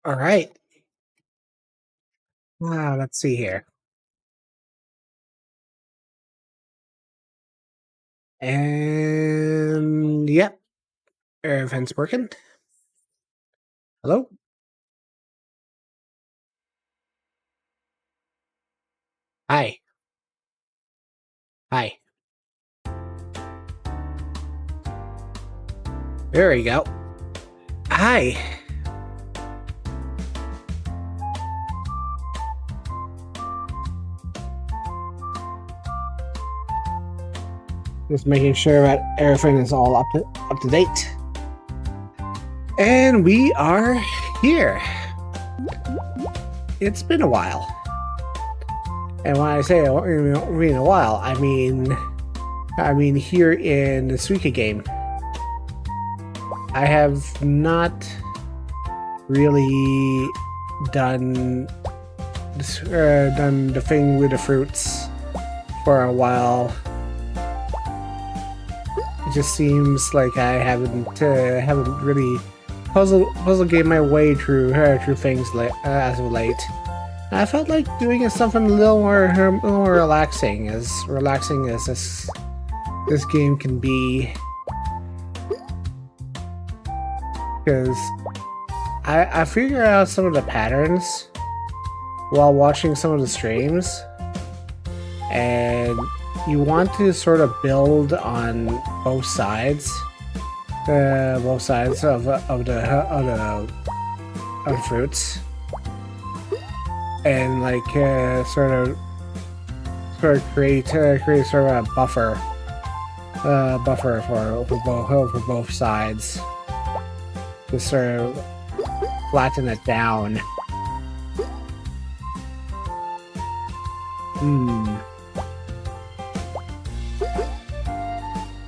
All right. Let's see here. And yep, everything's working. Hello. Hi. Hi. There we go. Hi. Just making sure that everything is all up to date. And we are here. It's been a while. And when I say it's been a while, I mean here in the Suika game. I have not really done the thing with the fruits for a while. It just seems like I haven't really puzzle game my way through things as of late. And I felt like doing something a little more relaxing as this game can be, because I figured out some of the patterns while watching some of the streams, and you want to sort of build on both sides of the fruits, and like sort of create sort of a buffer for both sides to sort of flatten it down.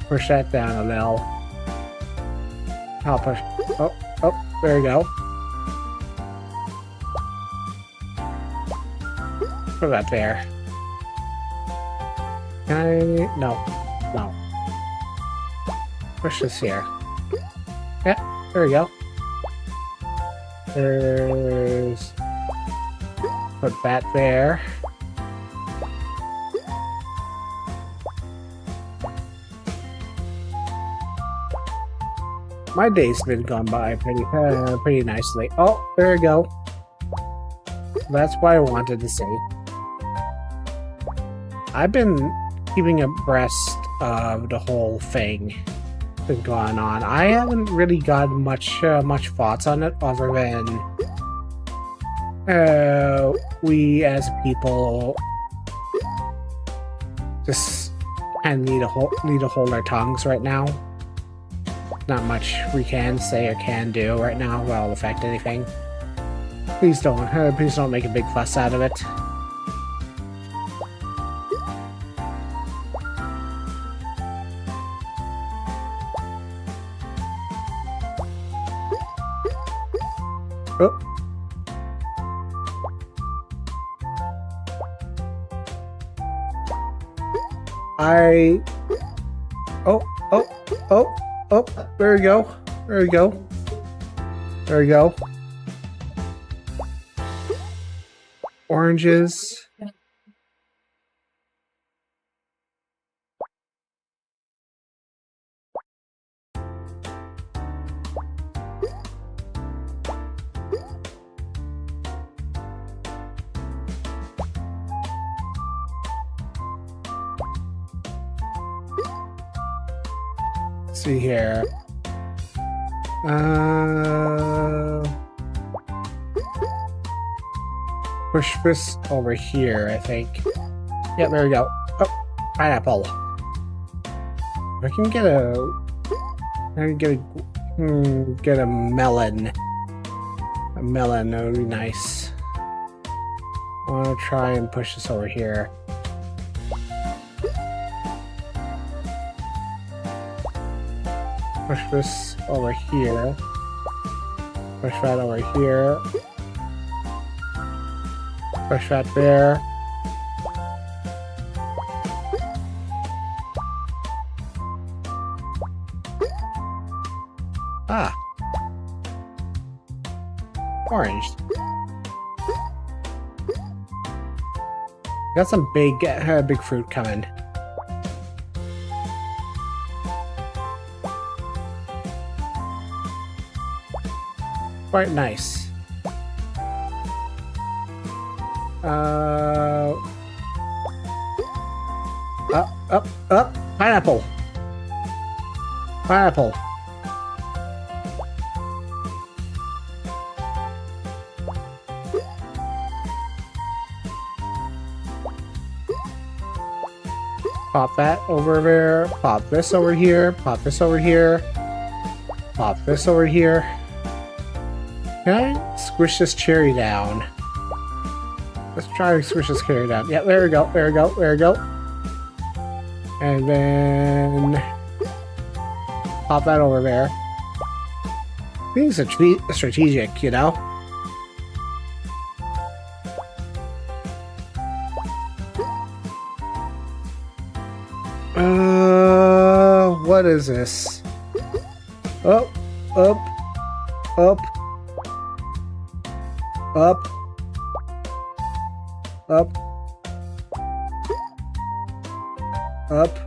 Push that down a little. I'll push. Oh, there we go. Put that there. Can I? No. Push this here. Yeah, there we go. There's... Put that there. My day's been gone by pretty nicely. Oh, there we go. That's what I wanted to say. I've been keeping abreast of the whole thing been going on. I haven't really got much thoughts on it, other than we as people just kind of need to hold our tongues right now. Not much we can say or can do right now that'll affect anything. Please don't make a big fuss out of it. Oh. Oh, there we go. Oranges. Let's see here. Push this over here, I think. Yeah, there we go. Oh, pineapple. I can get a melon. A melon, that would be nice. I want to try and push this over here. Push this over here. Push that over here. Push that there. Orange. Got some big fruit coming. Quite nice. Up. Pineapple. Pineapple. Pop that over there. Pop this over here. Pop this over here. Pop this over here. Can I squish this cherry down? Let's try to squish this cherry down. Yeah, there we go. There we go. There we go. And then pop that over there. Being strategic, you know? What is this? Up, up, up, up, up, up.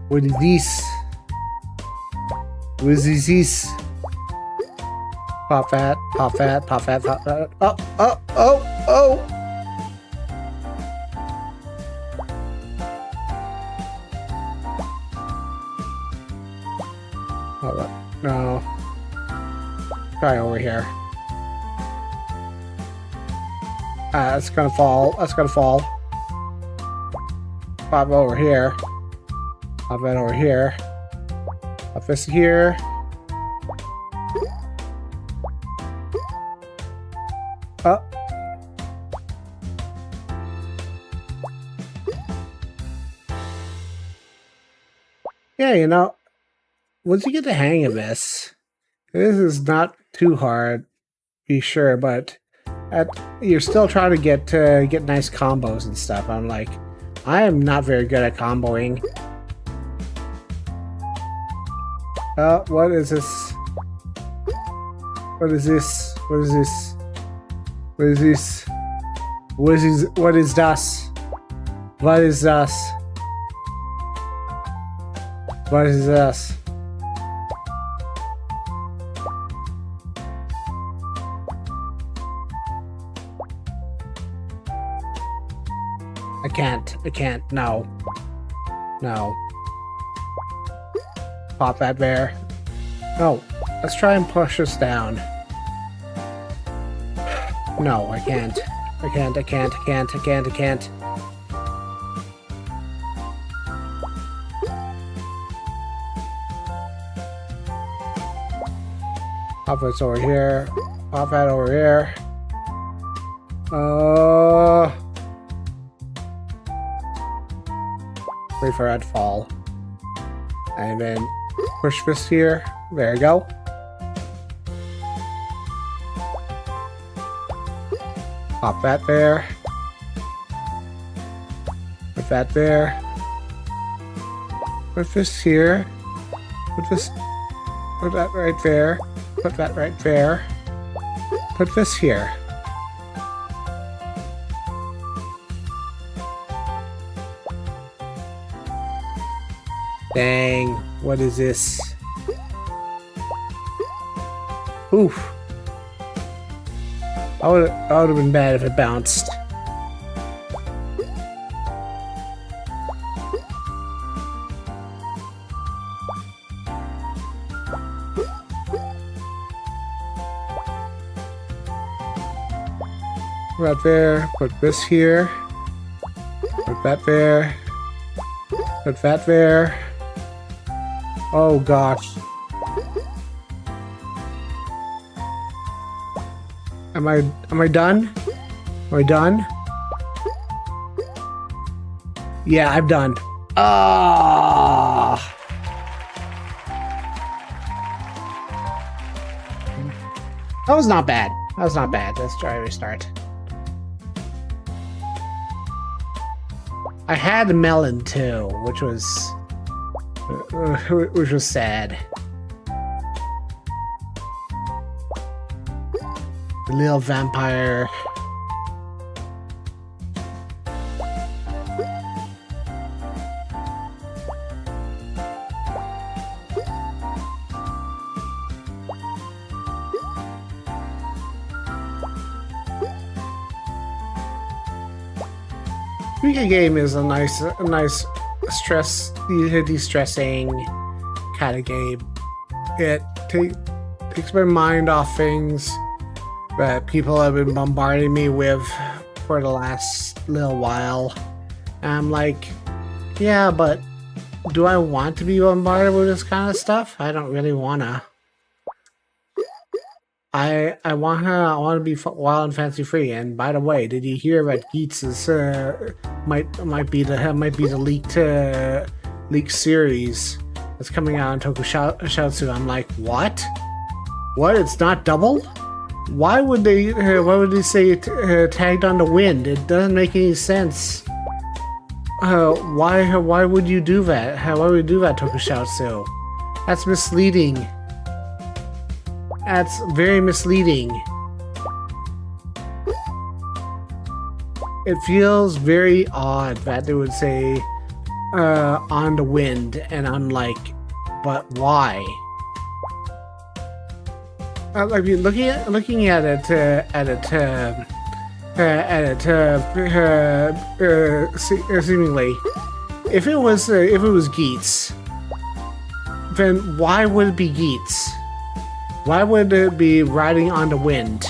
What is this? What is this? Pop that, pop that, pop that, pop that. Oh, oh, oh, oh! Oh, no. Try over here. That's gonna fall. That's gonna fall. Pop over here. Pop that over here. Pop this here. Up. Yeah, you know, once you get the hang of this is not too hard, be sure, but you're still trying to get nice combos and stuff. I'm like, I am not very good at comboing. What is this? What is this? What is this? What is this? What is this? What is das? What is das? What is this? I can't, no. No. Pop that bear. No, let's try and push this down. No, I can't. I can't. Pop this over here. Pop that over here. Wait for that to fall. And then push this here. There you go. Pop that there. Put that there. Put this here. Put that right there. Put that right there. Put this here. Dang, what is this? Oof. That would have been bad if it bounced. Right there, put this here. Put that there. Put that there. Oh gosh. Am I done? Am I done? Yeah, I'm done. Ah. That was not bad. That was not bad. Let's try to restart. I had melon too, which was sad. The little vampire. Suika Game is a nice de-stressing kind of game. It takes my mind off things that people have been bombarding me with for the last little while. And I'm like, yeah, but do I want to be bombarded with this kind of stuff? I don't really wanna. I want to be wild and fancy free. And by the way, did you hear that Geats is might be the leaked series that's coming out on Tokusatsu? I'm like, what? What? It's not double? Why would they say it tagged on the wind? It doesn't make any sense. Why would you do that? Why would you do that, Tokusatsu? That's misleading. That's very misleading. It feels very odd that they would say on the wind, and I'm like, but why? I mean, looking at it seemingly, if it was Geats, then why would it be Geats? Why would it be riding on the wind?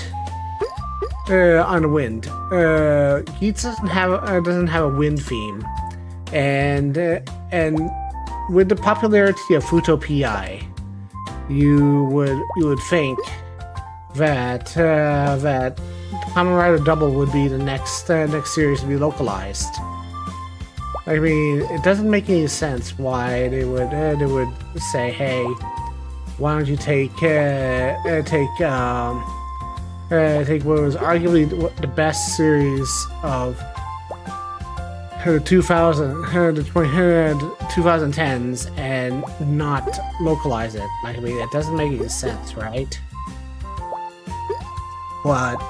Geats doesn't have a wind theme, and with the popularity of Futopi, you would think that Kamen Rider Double would be the next series to be localized. I mean, it doesn't make any sense why they would say, hey, why don't you take what was arguably the best series of the 2010s and not localize it? Like, I mean, it doesn't make any sense, right? But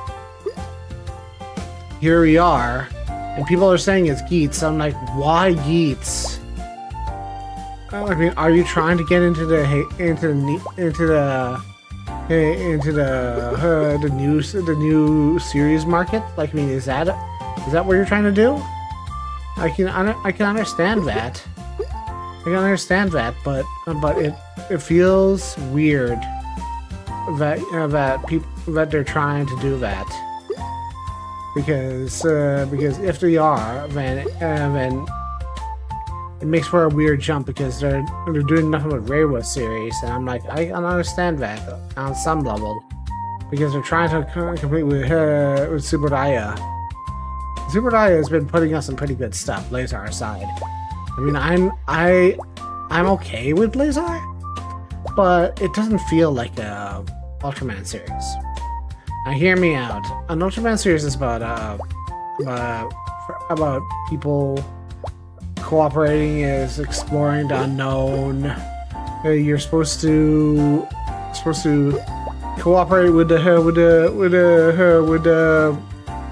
here we are, and people are saying it's Geats. I'm like, why Geats? I mean, are you trying to get into the new series market? Like, I mean, is that what you're trying to do? I can understand that. But it feels weird that they're trying to do that. Because if they are, then it makes for a weird jump, because they're doing nothing with Reiwa series, and I'm like, I understand that on some level, because they're trying to compete with Subaraya. Subaraya has been putting out some pretty good stuff, Blazar aside. I mean, I'm okay with Blazar, but it doesn't feel like a Ultraman series. Now hear me out. An Ultraman series is about people cooperating, is exploring the unknown. You're supposed to cooperate with the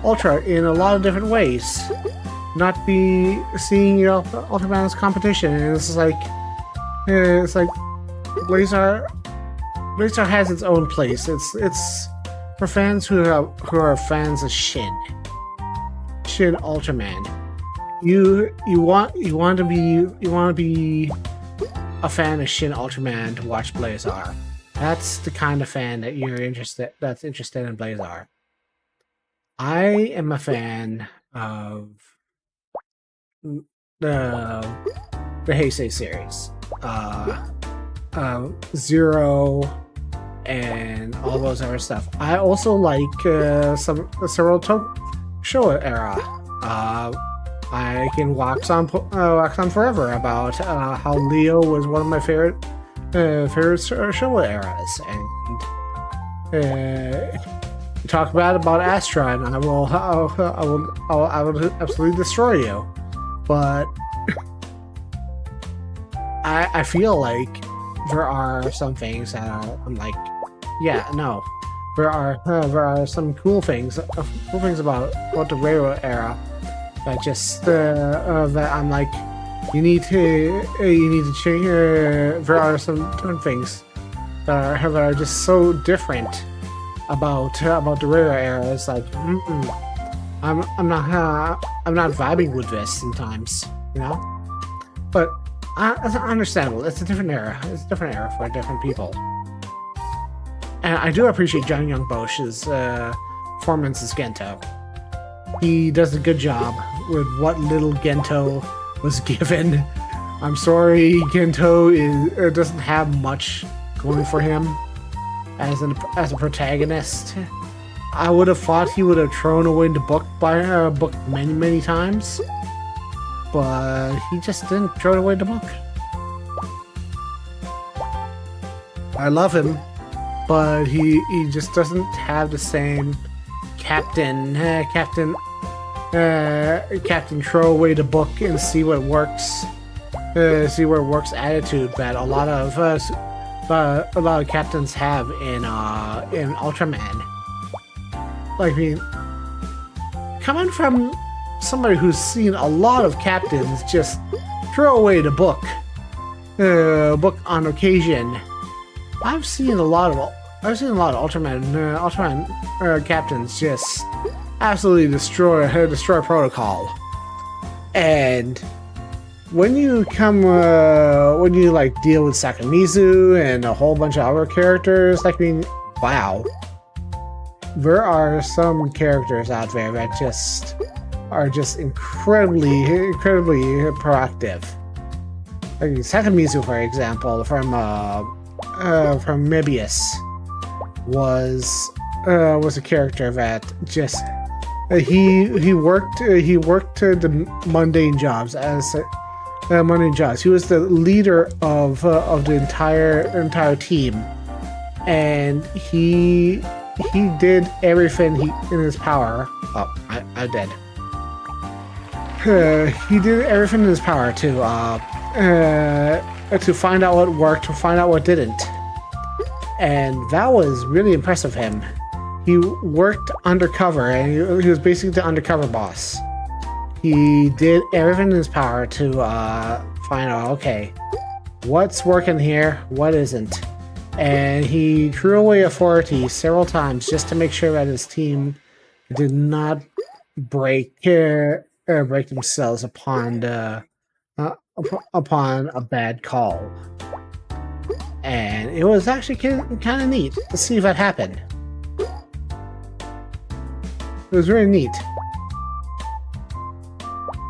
Ultra in a lot of different ways. Not be seeing Ultraman as competition. And it's like Blazar has its own place. It's for fans who are fans of Shin Ultraman. You want to be a fan of Shin Ultraman to watch Blazar. That's the kind of fan that that's interested in Blazar. I am a fan of the Heisei series, Zero, and all those other stuff. I also like several Showa era. I can wax on forever about how Leo was one of my favorite Showa eras, and talk bad about Astra, and I will absolutely destroy you. but I feel like there are some things that I'm like, yeah, no. There are some cool things about the railroad era that just that I'm like, you need to change. There are some different things that are just so different about the railroad era. It's like, I'm not vibing with this sometimes, you know. But it's understandable. It's a different era. It's a different era for different people. And I do appreciate John Young Bosch's performance as Gento. He does a good job with what little Gento was given. I'm sorry, Gento doesn't have much going for him as a protagonist. I would have thought he would have thrown away the book many times, but he just didn't throw away the book. I love him, but he just doesn't have the same captain throw away the book and see what works attitude that a lot of captains have in Ultraman. Like, I mean, coming from somebody who's seen a lot of captains just throw away the book on occasion. I've seen a lot of Ultraman captains just absolutely destroy protocol. And when you like deal with Sakamizu and a whole bunch of other characters, like, I mean, wow, there are some characters out there that are just incredibly proactive. Like Sakamizu, for example, from Mebius, was a character that just he worked the mundane jobs as mundane jobs. He was the leader of the entire team, and he did everything in his power. Oh, I did. He did everything in his power to find out what worked, to find out what didn't. And that was really impressive of him. He worked undercover, and he was basically the undercover boss. He did everything in his power to find out, okay, what's working here, what isn't. And he threw away authority several times just to make sure that his team did not break themselves upon a bad call. And it was actually kind of neat to see that happen. It was really neat.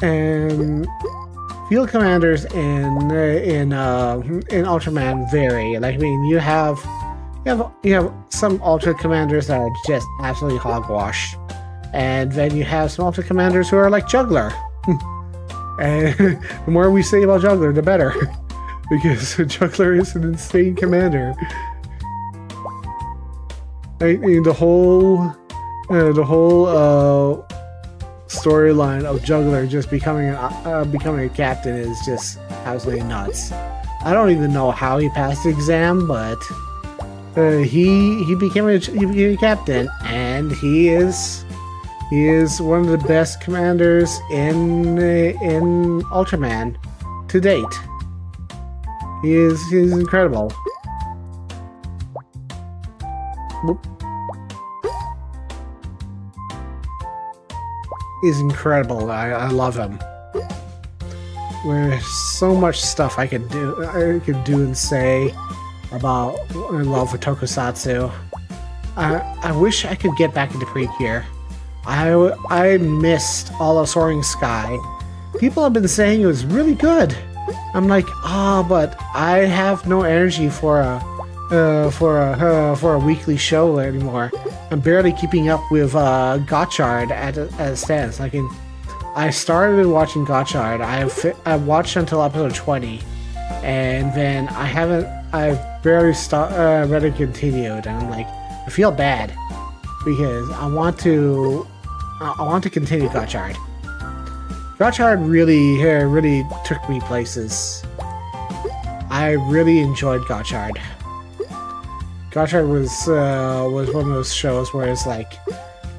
And field commanders in Ultraman vary. Like, I mean, you have some Ultra commanders that are just absolutely hogwash, and then you have some Ultra commanders who are like Juggler. And the more we say about Juggler, the better, because Juggler is an insane commander. I mean, the whole storyline of Juggler just becoming a captain is just absolutely nuts. I don't even know how he passed the exam, but he became a captain, and he is one of the best commanders in Ultraman to date. He's incredible. Whoop. Is incredible. I love him. There's so much stuff I could do and say about my love for Tokusatsu. I wish I could get back into Precure. I missed all of Soaring Sky. People have been saying it was really good. I'm like, but I have no energy for a weekly show anymore. I'm barely keeping up with Gotchard as it stands. Like, I started watching Gotchard. I watched until episode 20, and then I've barely read continued. And I'm like, I feel bad because I want to continue Gotchard, Gotchard really took me places. I really enjoyed Gotchard. Gotchard was one of those shows where it's like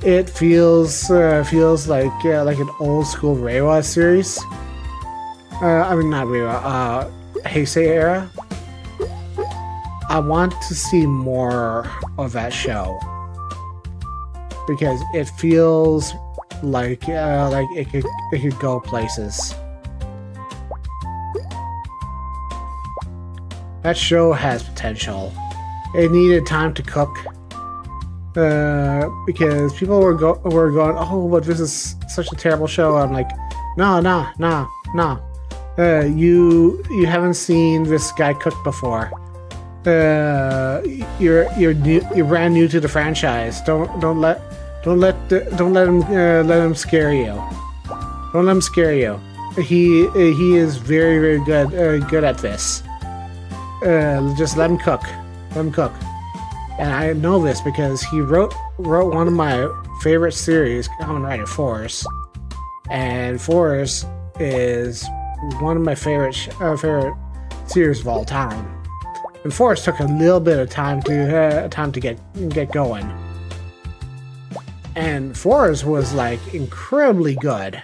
it feels like an old school Reiwa series. I mean not Reiwa, Heisei era. I want to see more of that show because it feels like it could go places. That show has potential. It needed time to cook because people were going, oh, but this is such a terrible show. I'm like, no. You haven't seen this guy cook before. You're brand new to the franchise. Don't let him scare you. Don't let him scare you. He is very good at this. Just let him cook. Let him cook. And I know this because he wrote one of my favorite series, Kamen Rider Force, and Force is one of my favorite series of all time. And Force took a little bit of time to get going. And Force was like incredibly good.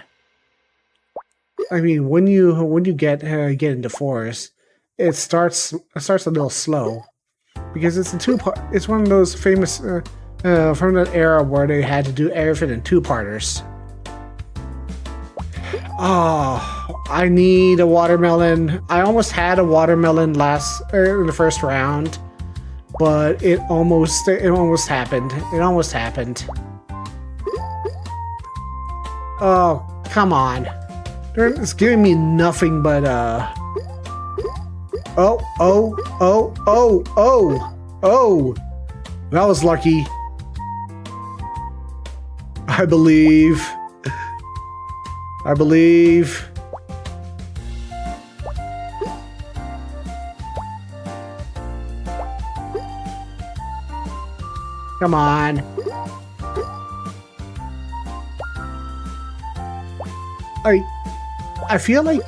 I mean, when you get into Force, it starts a little slow because it's a two-part. It's one of those famous from that era where they had to do everything in two-parters. Oh, I need a watermelon. I almost had a watermelon in the first round, but it almost happened. It almost happened. Oh, come on. It's giving me nothing but Oh. That was lucky. I believe. Come on. I feel like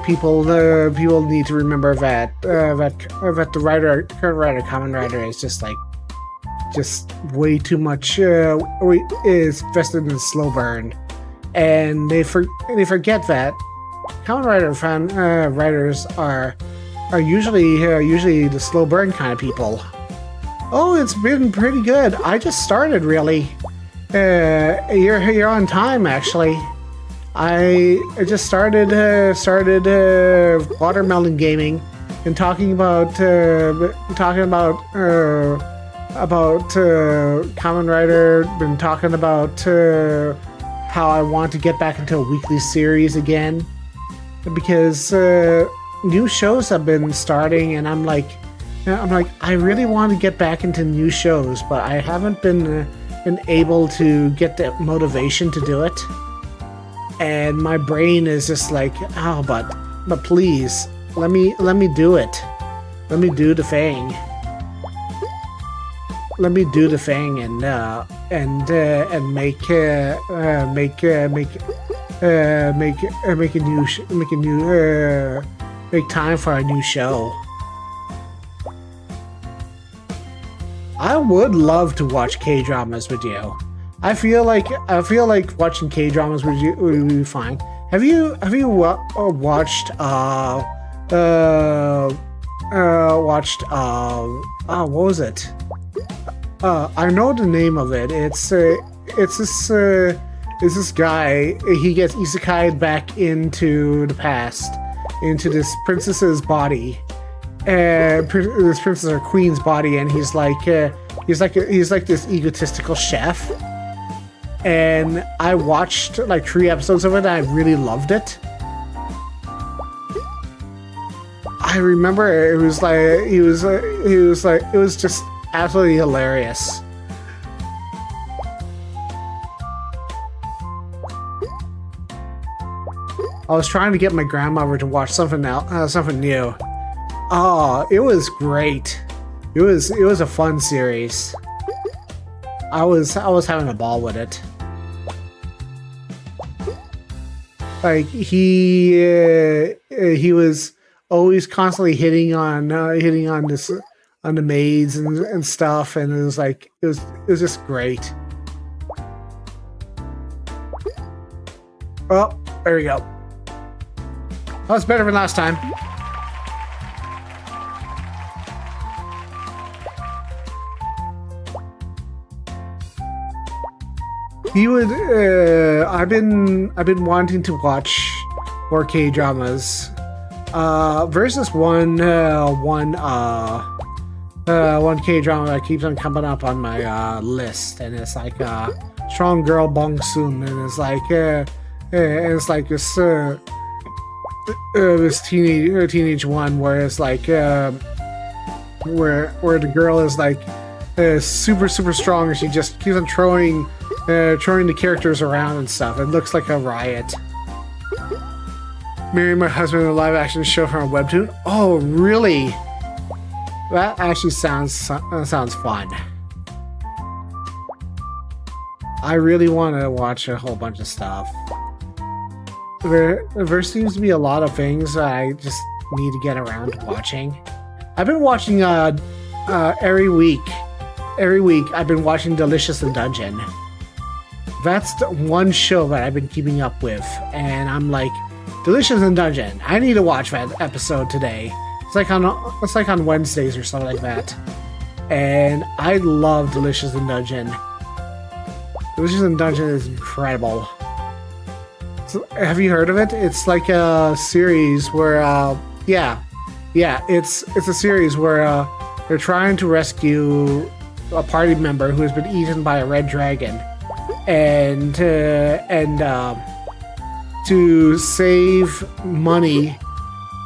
people need to remember that the current writer Kamen Rider is just way too much is vested in slow burn, and they forget that Kamen Rider fan writers are usually the slow burn kind of people. Oh, it's been pretty good. I just started really. You're on time actually. I just started watermelon gaming and talking about Kamen Rider. Been talking about how I want to get back into a weekly series again because new shows have been starting, and I'm like I really want to get back into new shows, but I haven't been able to get the motivation to do it. And my brain is just like, oh, but please, let me do it. Let me do the thing. Let me do the thing and make time for a new show. I would love to watch K-dramas with you. I feel like watching K-dramas would be fine. Have you watched what was it? I know the name of it. It's this guy. He gets isekai'd back into the past, into this princess's body, this princess or queen's body, and he's like this egotistical chef. And I watched like 3 episodes of it and I really loved it. I remember it was just absolutely hilarious. I was trying to get my grandmother to watch something else, something new. Oh, it was great. It was a fun series. I was having a ball with it. Like he was always constantly hitting on this on the maids and stuff, and it was like it was just great. Oh, there we go. That was better than last time. He would. I've been wanting to watch more K-dramas. Versus one K-drama that keeps on coming up on my list, and it's like Strong Girl Bong Soon, and it's like this teenage one where it's like where the girl is like super strong, and she just keeps on throwing the characters around and stuff. It looks like a riot. Marrying my husband in a live action show from a webtoon. Oh, really? That actually sounds fun. I really want to watch a whole bunch of stuff. There seems to be a lot of things I just need to get around to watching. I've been watching every week. Every week I've been watching Delicious in Dungeon. That's the one show that I've been keeping up with, and I'm like, Delicious in Dungeon. I need to watch that episode today. It's like on Wednesdays or something like that. And I love Delicious in Dungeon. Delicious in Dungeon is incredible. So, have you heard of it? It's like a series where it's a series where they're trying to rescue a party member who has been eaten by a red dragon, and to save money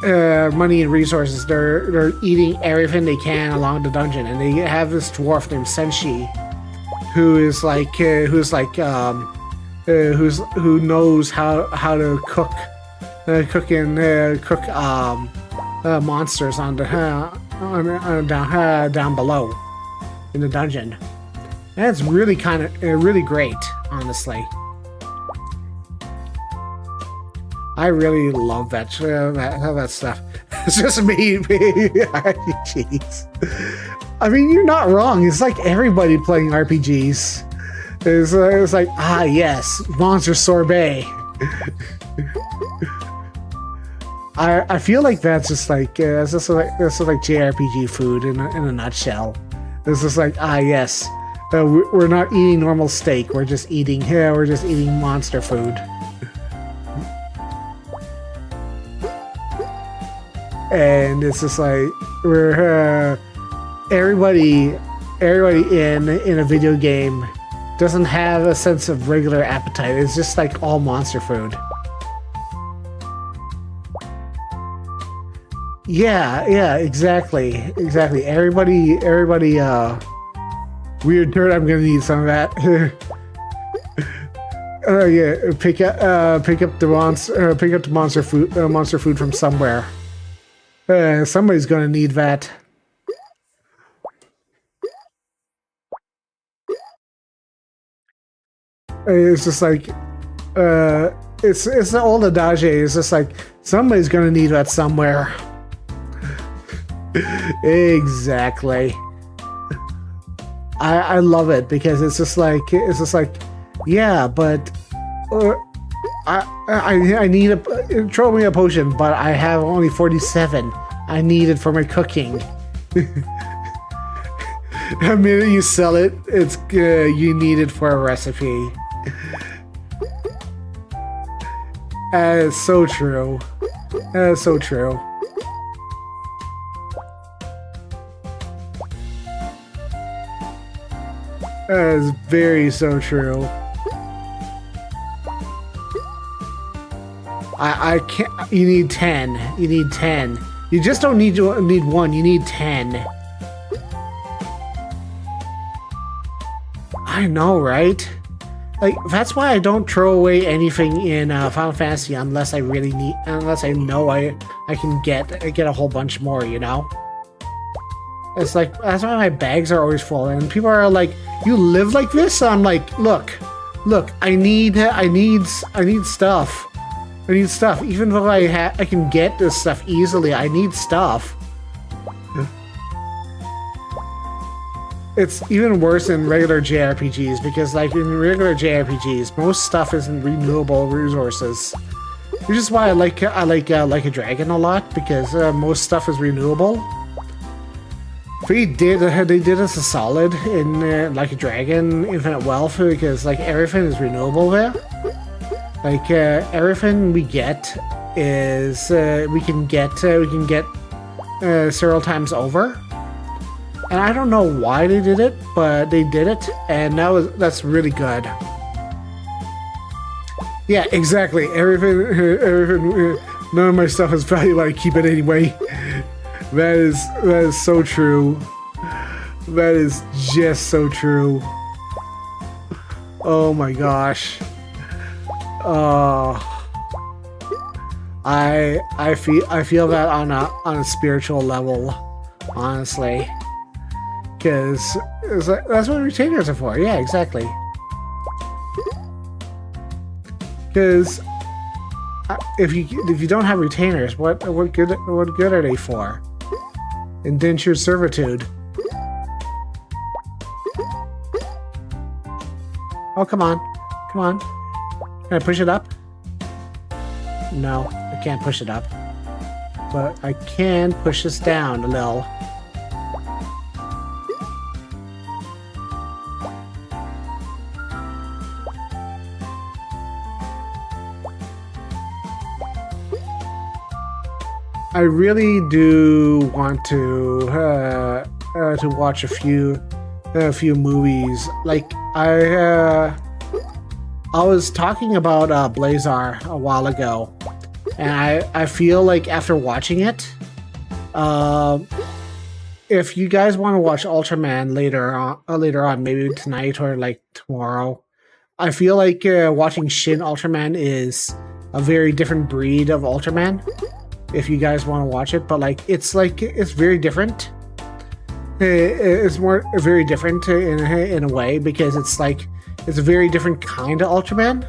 and resources, they're eating everything they can along the dungeon, and they have this dwarf named Senshi, who knows how to cook monsters on down below in the dungeon. And it's really really great, honestly. I really love that stuff. It's just me. Jeez. I mean, you're not wrong. It's like everybody playing RPGs. It's like, yes, Monster Sorbet. I feel like that's just like JRPG food in a nutshell. It's just like, yes, we're not eating normal steak. We're just eating monster food. And it's just like we're everybody in a video game doesn't have a sense of regular appetite. It's just like all monster food. Yeah, exactly. Everybody. Weird dirt. I'm gonna need some of that. Pick up the monster food from somewhere. Somebody's gonna need that. It's just like, it's the old adage. It's just like somebody's gonna need that somewhere. Exactly. I love it because it's just like yeah, but I need throw me a potion, but I have only 47. I need it for my cooking. The minute you sell it, it's you need it for a recipe. That is so true. That is so true. That is very so true. I can't. You need 10. You need 10. You just don't need one. You need 10. I know, right? Like, that's why I don't throw away anything in Final Fantasy unless I really need, unless I know I can get a whole bunch more, you know? It's like, that's why my bags are always full, and people are like, you live like this? I'm like, look, I need stuff. I need stuff. Even though I can get this stuff easily, I need stuff. It's even worse in regular JRPGs because, like, in regular JRPGs, most stuff isn't renewable resources. Which is why I like a Dragon a lot, because most stuff is renewable. They did us a solid in Like a Dragon Infinite Wealth, because like everything is renewable there. Like everything we get is we can get several times over. And I don't know why they did it, but they did it, and that's really good. Yeah, exactly. Everything. None of my stuff is valuable. I keep it anyway. That is so true. That is just so true. Oh my gosh. I feel that on a spiritual level, honestly. Because that's what retainers are for. Yeah, exactly. Because if you don't have retainers, what good are they for? Indentured servitude. Oh, come on. Can I push it up? No, I can't push it up. But I can push this down a little. I really do want to watch a few movies. Like I was talking about Blazar a while ago, and I feel like after watching it, if you guys want to watch Ultraman later on, maybe tonight or like tomorrow, I feel like watching Shin Ultraman is a very different breed of Ultraman. If you guys want to watch it, but it's very different. It's very different in a way, because it's a very different kind of Ultraman.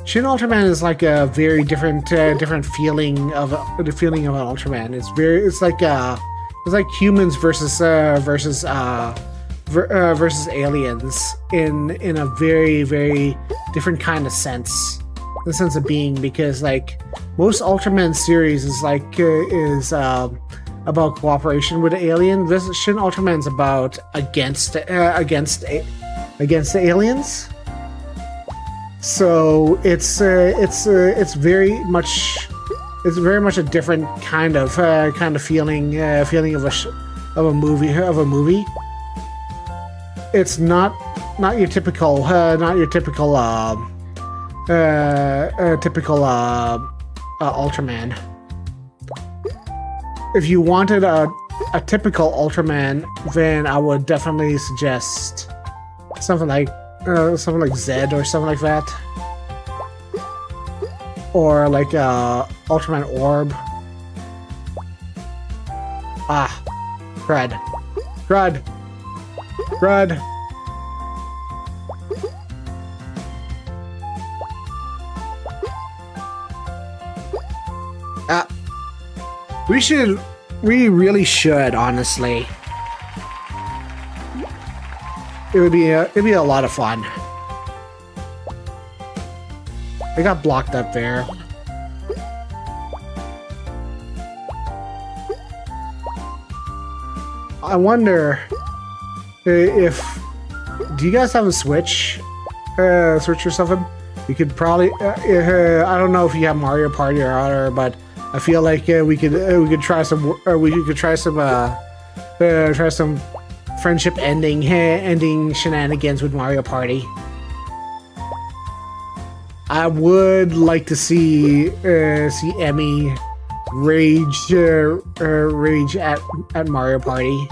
Shin Ultraman is like a very different feeling of the feeling of an Ultraman. It's like humans versus aliens in a very, very different kind of sense. The sense of being, because like most Ultraman series is about cooperation with the alien. This Shin Ultraman's about against the aliens. So it's very much a different kind of feeling of a movie. It's not your typical Ultraman. If you wanted a typical Ultraman, then I would definitely suggest something like Zed or something like that, or like Ultraman Orb. Crud. We really should, honestly. It'd be a lot of fun. I got blocked up there. I wonder if... Do you guys have a Switch? Switch or something? You could probably... I don't know if you have Mario Party or other, but I feel like we could try some friendship ending shenanigans with Mario Party. I would like to see Emmy rage at Mario Party.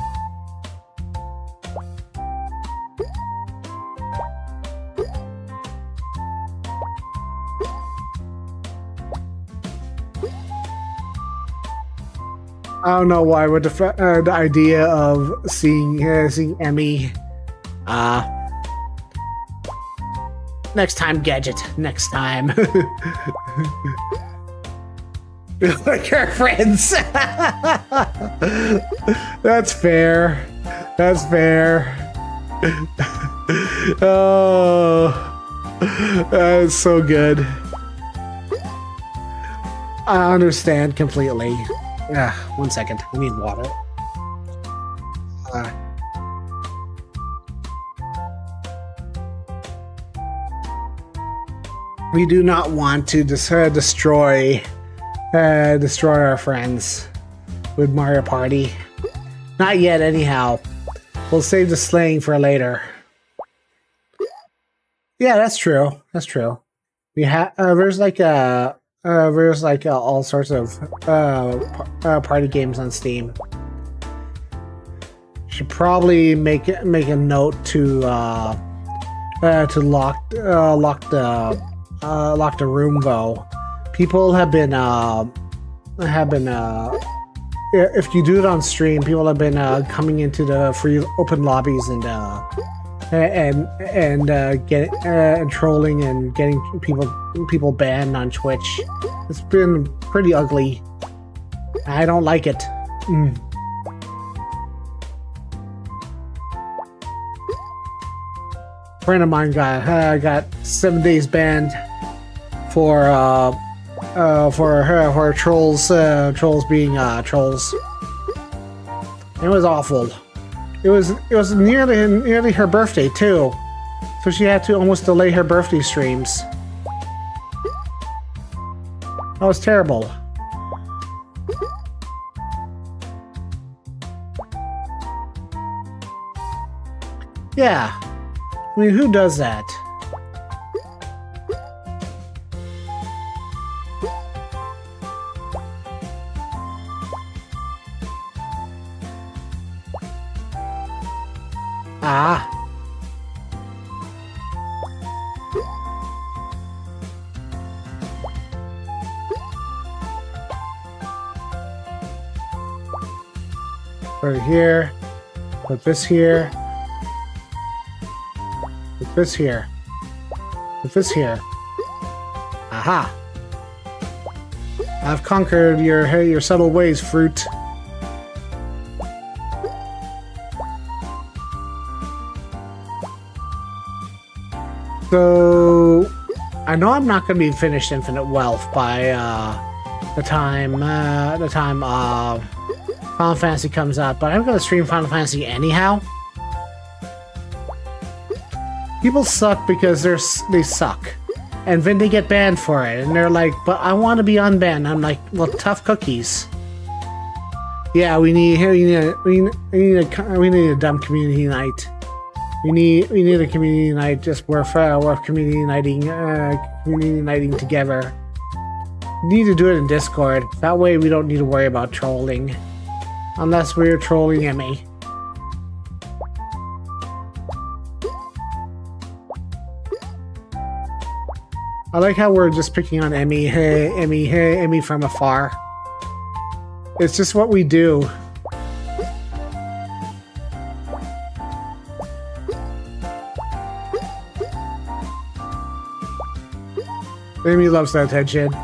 I don't know why, but the idea of seeing Emmy Next time, Gadget. Next time. Like your friends. That's fair. That's fair. Oh, that's so good. I understand completely. 1 second. I need water. We do not want to destroy our friends with Mario Party. Not yet, anyhow. We'll save the slaying for later. Yeah, that's true. That's true. We have there's like all sorts of party games on Steam. Should probably make a note to lock the room though. People have been if you do it on stream, people have been coming into the free open lobbies and trolling and getting people banned on Twitch. It's been pretty ugly. I don't like it. A friend of mine got 7 days banned for trolls being trolls. It was awful. It was nearly her birthday too, so she had to almost delay her birthday streams. That was terrible. Yeah, I mean, who does that? Ah. Right here. Put this here. Put this here. Put this here. Aha. I've conquered your subtle ways, fruit. So, I know I'm not going to be finished Infinite Wealth by the time Final Fantasy comes out, but I'm going to stream Final Fantasy anyhow. People suck because they suck, and then they get banned for it, and they're like, "But I want to be unbanned." I'm like, "Well, tough cookies." Yeah, we need a dumb community night. We need a community night just worth community nighting together. We need to do it in Discord. That way we don't need to worry about trolling. Unless we're trolling Emmy. I like how we're just picking on Emmy. Hey, Emmy from afar. It's just what we do. Amy loves that attention.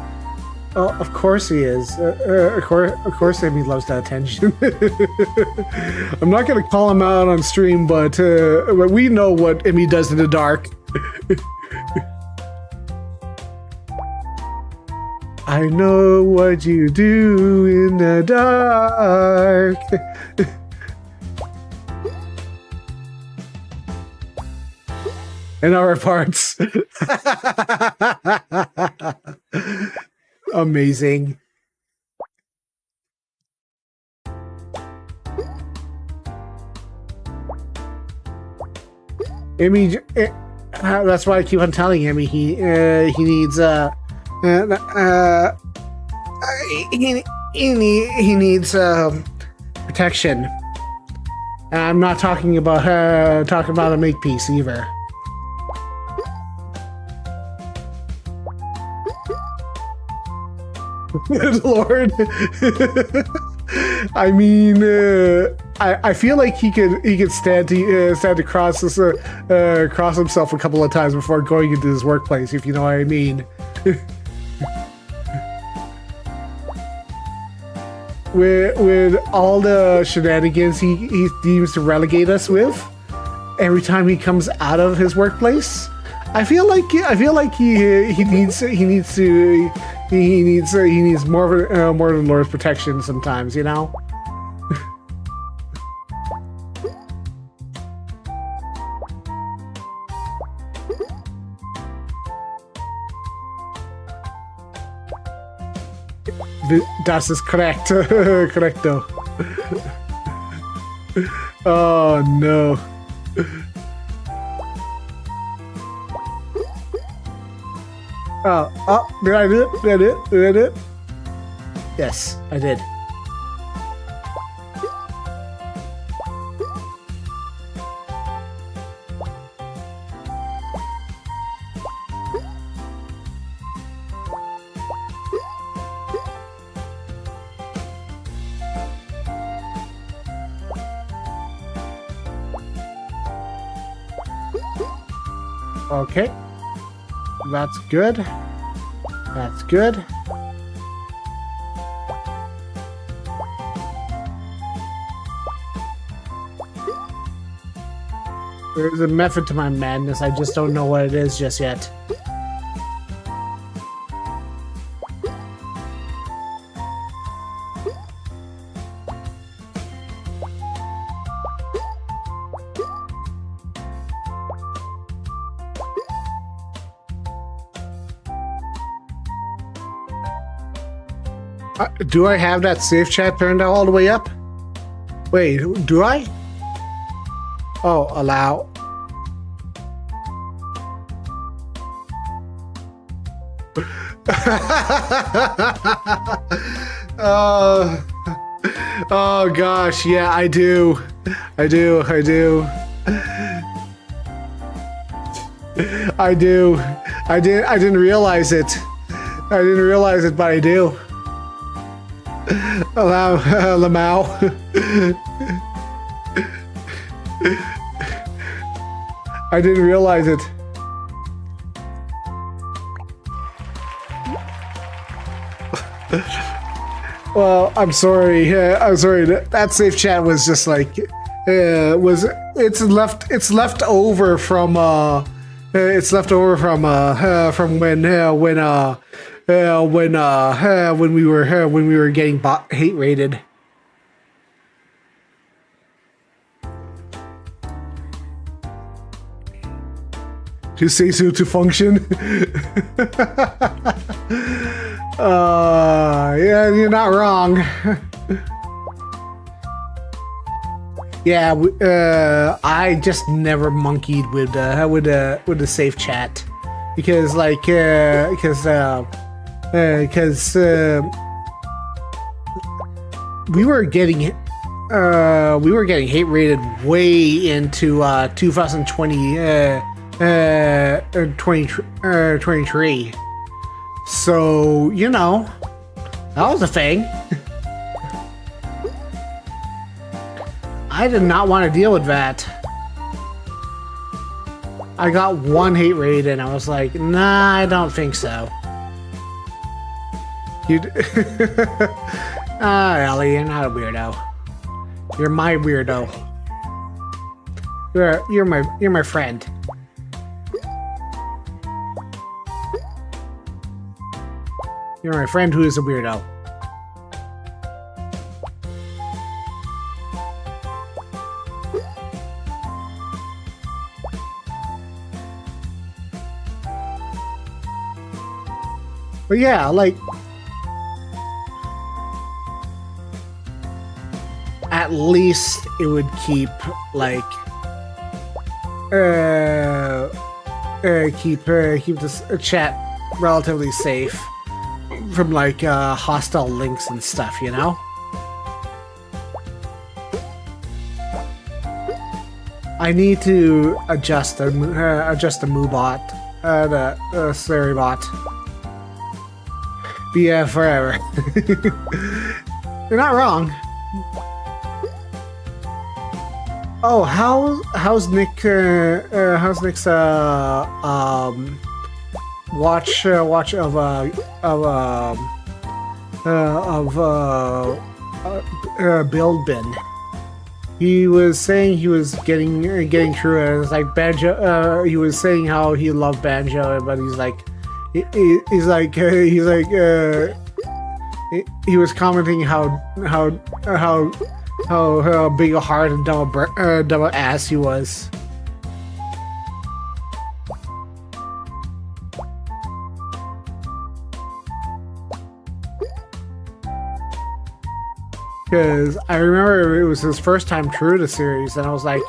Oh, of course he is. Of course Amy loves that attention. I'm not gonna call him out on stream, but we know what Amy does in the dark. I know what you do in the dark. In our parts. Amazing. Amy, that's why I keep on telling him he needs he needs protection. And I'm not talking about a Makepeace either. Good Lord. I mean, I feel like he could stand to cross cross himself a couple of times before going into his workplace, if you know what I mean. with all the shenanigans he seems to relegate us with every time he comes out of his workplace, I feel like he needs more than Lord's protection sometimes, you know. Das ist correct. Correcto. Oh no. Oh, did I do it? Did I do it? Did I do it? Yes, I did. Okay, that's good. That's good. There's a method to my madness. I just don't know what it is just yet. Do I have that safe chat turned all the way up? Wait, do I? Oh, allow. Oh gosh, yeah, I do. I do. I didn't realize it. I didn't realize it, but I do. Allow Lamau. I didn't realize it. Well, I'm sorry. I'm sorry. That safe chat was just like it's left over from when we were getting hate rated. To say so to function. Yeah, you're not wrong. Yeah, I just never monkeyed with the safe chat because we were getting hate rated way into 2023. So, you know, that was a thing. I did not want to deal with that. I got one hate raid and I was like, nah, I don't think so. Ellie, you're not a weirdo. You're my weirdo. You're my friend. You're my friend who is a weirdo. But yeah, like, at least it would keep like keep this chat relatively safe from like hostile links and stuff, you know. I need to adjust the MooBot, the Slurry bot. Yeah, forever. You're not wrong. Oh, how's Nick? How's Nick's watch of build bin? He was saying he was getting through it. It's like Banjo. He was saying how he loved Banjo, but he's like, he was commenting how big a heart and dumb ass he was. Because I remember it was his first time through the series, and I was like,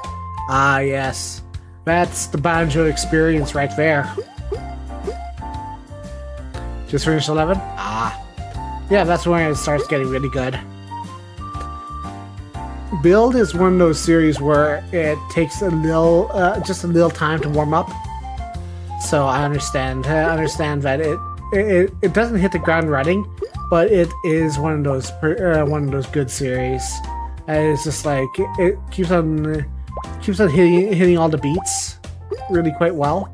ah, yes, that's the Banjo experience right there. Just finished 11? Ah. Yeah, that's when it starts getting really good. Build is one of those series where it takes just a little time to warm up. So I understand that it doesn't hit the ground running, but it is one of those good series. It's just like it keeps on hitting all the beats really quite well,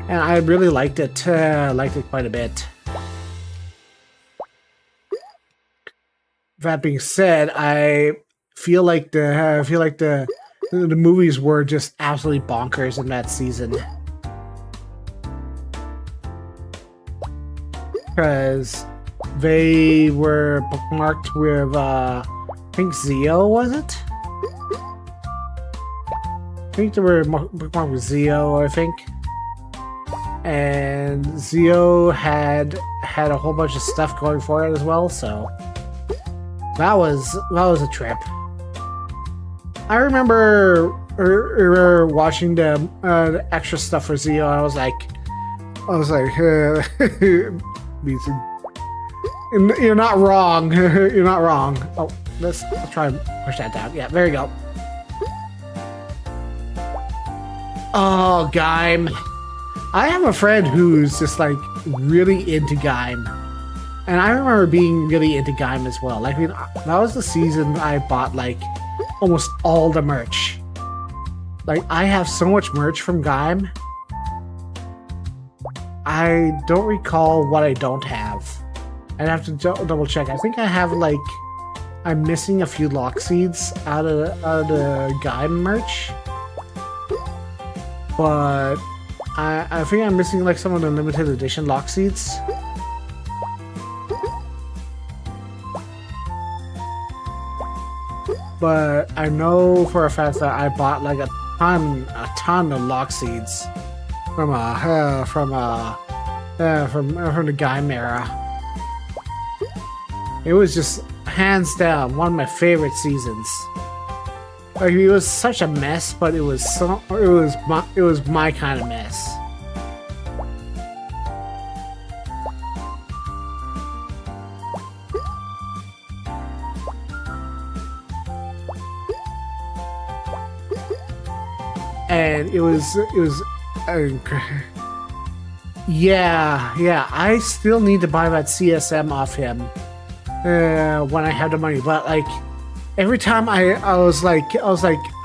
and I really liked it quite a bit. That being said, I feel like the movies were just absolutely bonkers in that season. Because they were bookmarked with, I think Zio, was it? I think they were bookmarked with Zio, I think. And Zio had a whole bunch of stuff going for it as well, so that was a trip. I remember watching the extra stuff for Zio, and I was like, you're not wrong. You're not wrong. Oh, let's try and push that down. Yeah, there you go. Oh, Gaim. I have a friend who's just like really into Gaim. And I remember being really into Gaim as well. Like, I mean, that was the season I bought like almost all the merch. Like, I have so much merch from Gaim. I don't recall what I don't have. I'd have to double check. I think I have like, I'm missing a few lock seeds out of the Gaim merch. But I think I'm missing like some of the limited edition lock seeds. But I know for a fact that I bought like a ton of lock seeds from the Gaim era. It was just hands down one of my favorite seasons. Like, it was such a mess, but it was my kind of mess. And it was yeah, I still need to buy that CSM off him when I have the money, but like every time I was like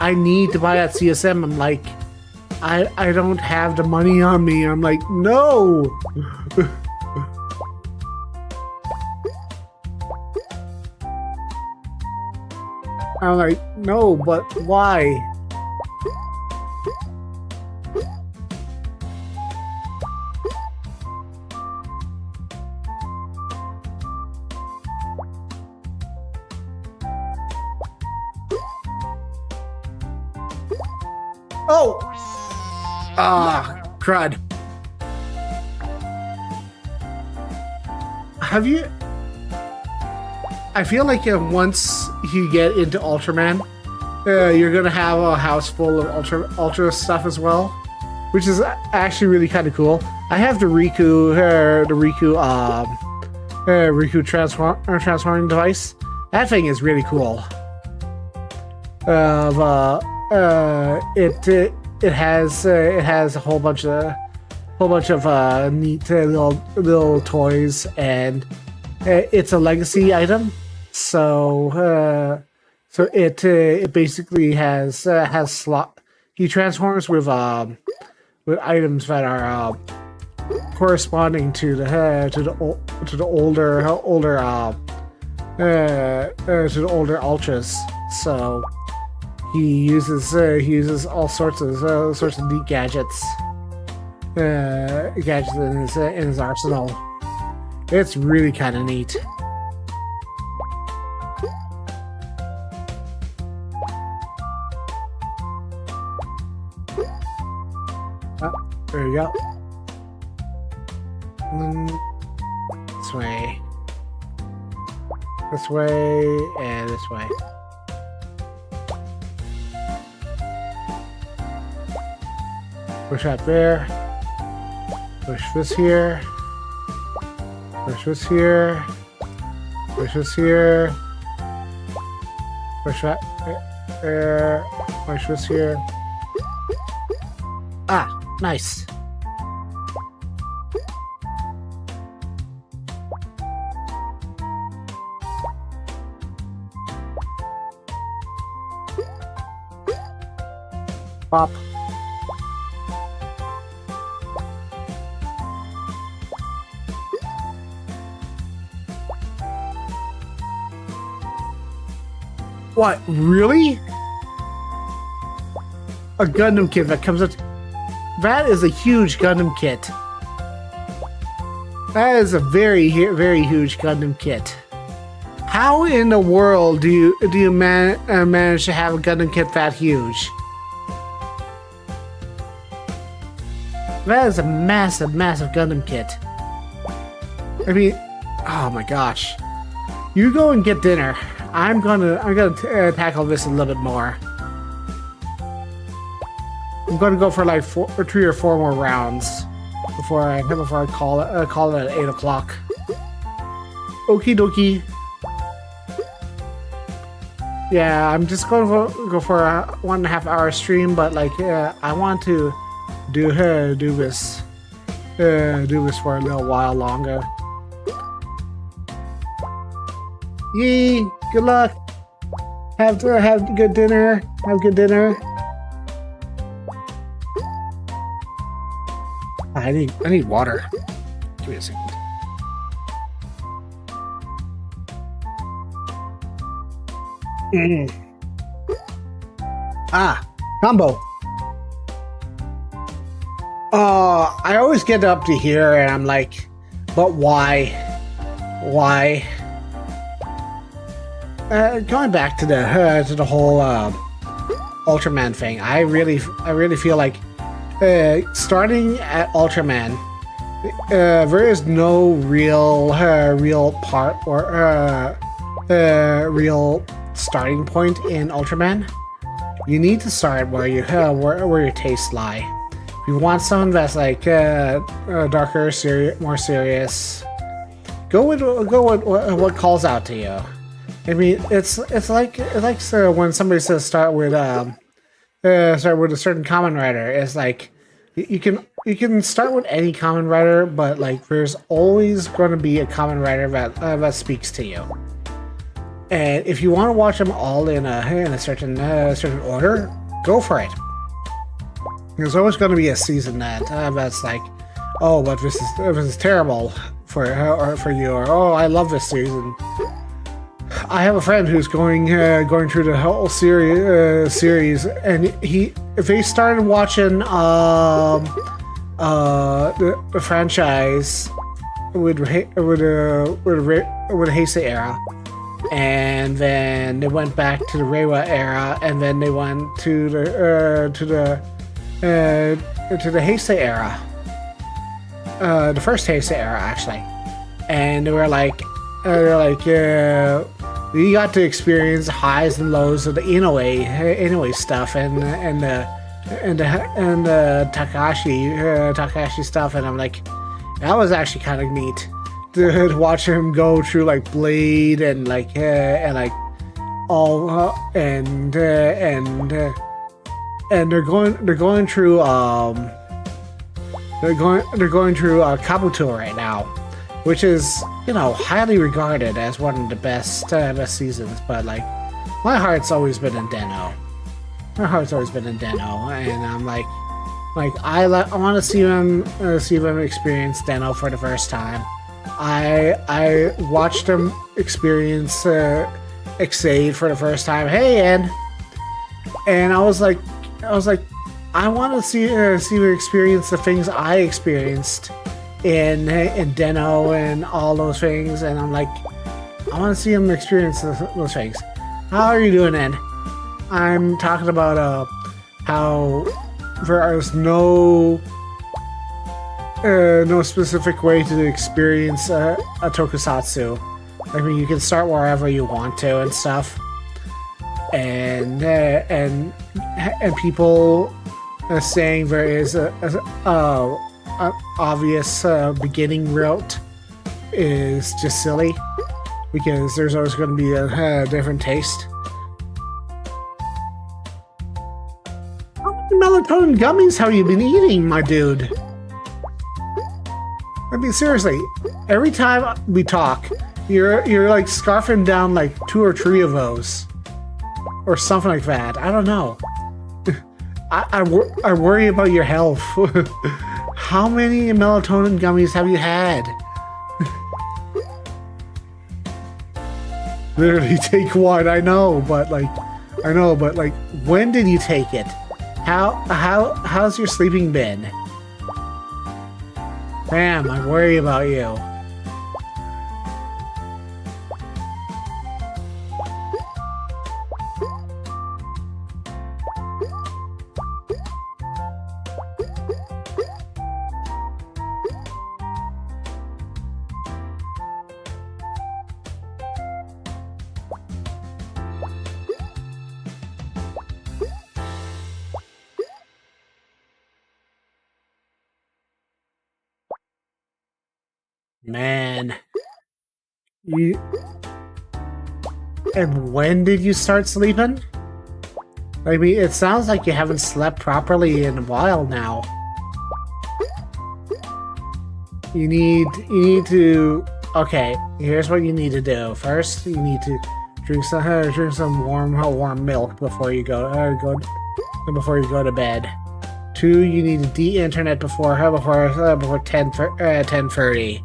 I need to buy that CSM, I'm like I don't have the money on me. I'm like, no. I'm like, no, but why? Oh! Ah, crud. Have you... I feel like once you get into Ultraman, you're gonna have a house full of Ultra stuff as well, which is actually really kind of cool. I have the Riku transforming device. That thing is really cool. It has a whole bunch of neat little toys, and it's a legacy item. So So it basically has slot. He transforms with items that are corresponding to the older ultras. So he uses all sorts of neat gadgets in his arsenal. It's really kind of neat. There you go. This way. This way, and this way. Push that there. Push this here. Push this here. Push this here. Push that there. Push this here. Ah, nice. Pop. What, really? A Gundam kit that comes with... That is a huge Gundam kit. That is a very huge Gundam kit. How in the world do you manage to have a Gundam kit that huge? That is a massive Gundam kit. I mean, oh my gosh. You go and get dinner. I'm gonna tackle this a little bit more. I'm gonna go for like 3 or 4 more rounds before I call it at 8 o'clock. Okie dokie. Yeah, I'm just going to go for a 1.5 hour stream, but like I want to do this for a little while longer. Yee! Good luck. Have good dinner. Have good dinner. I need water. Give me a second. Ah, combo. I always get up to here and I'm like, but why? Why? Going back to the whole Ultraman thing, I really feel like starting at Ultraman, there is no real part or real starting point in Ultraman. You need to start where your tastes lie. If you want something that's like darker, more serious, go with what calls out to you. I mean, it's like when somebody says start with a certain common writer. It's like you can start with any common writer, but like there's always going to be a common writer that speaks to you. And if you want to watch them all in a certain order, go for it. There's always going to be a season that's like, oh, but this is terrible for you, or oh, I love this season. I have a friend who's going through the whole series, and they started watching the franchise with Heisei era, and then they went back to the Reiwa era, and then they went to the Heisei era, the first Heisei era actually, and they were like. We got to experience highs and lows of the Inoue stuff and the Takashi stuff, and I'm like, that was actually kind of neat to watch him go through like Blade and like all and they're going through Kabuto right now, which is, you know, highly regarded as one of the best seasons. But like, my heart's always been in Deno. My heart's always been in Deno, and I'm like I want to see him experience Deno for the first time. I watched him experience Xaid for the first time. Hey, and I was like, I want to see him experience the things I experienced in Deno and all those things, and I'm like, I want to see him experience those things. How are you doing, Ed? I'm talking about how there is no specific way to experience a tokusatsu. I mean, you can start wherever you want to and stuff, and people are saying there is an obvious beginning route is just silly, because there's always going to be a different taste. How many melatonin gummies have you been eating, my dude? I mean, seriously, every time we talk, you're like scarfing down like 2 or 3 of those, or something like that. I don't know. I worry about your health. How many melatonin gummies have you had? Literally take 1. I know, but when did you take it? How's your sleeping been? Damn, I worry about you. Man. And when did you start sleeping? I mean, it sounds like you haven't slept properly in a while now. You need to... Okay, here's what you need to do. First, you need to drink some warm milk before you go to bed. 2, you need to de-internet before 10:30.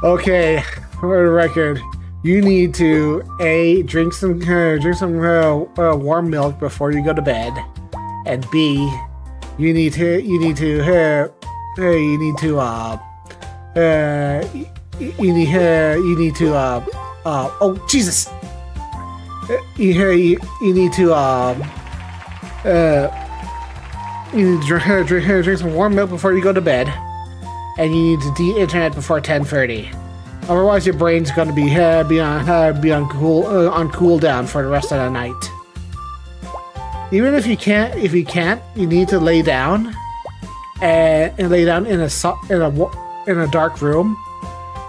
Okay, for the record, you need to drink some warm milk before you go to bed, and B, you need to oh Jesus, you need to drink some warm milk before you go to bed, and you need to de-internet before 10:30. Otherwise, your brain's going to be on cooldown for the rest of the night. Even if you can't, you need to lay down and lay down in a dark room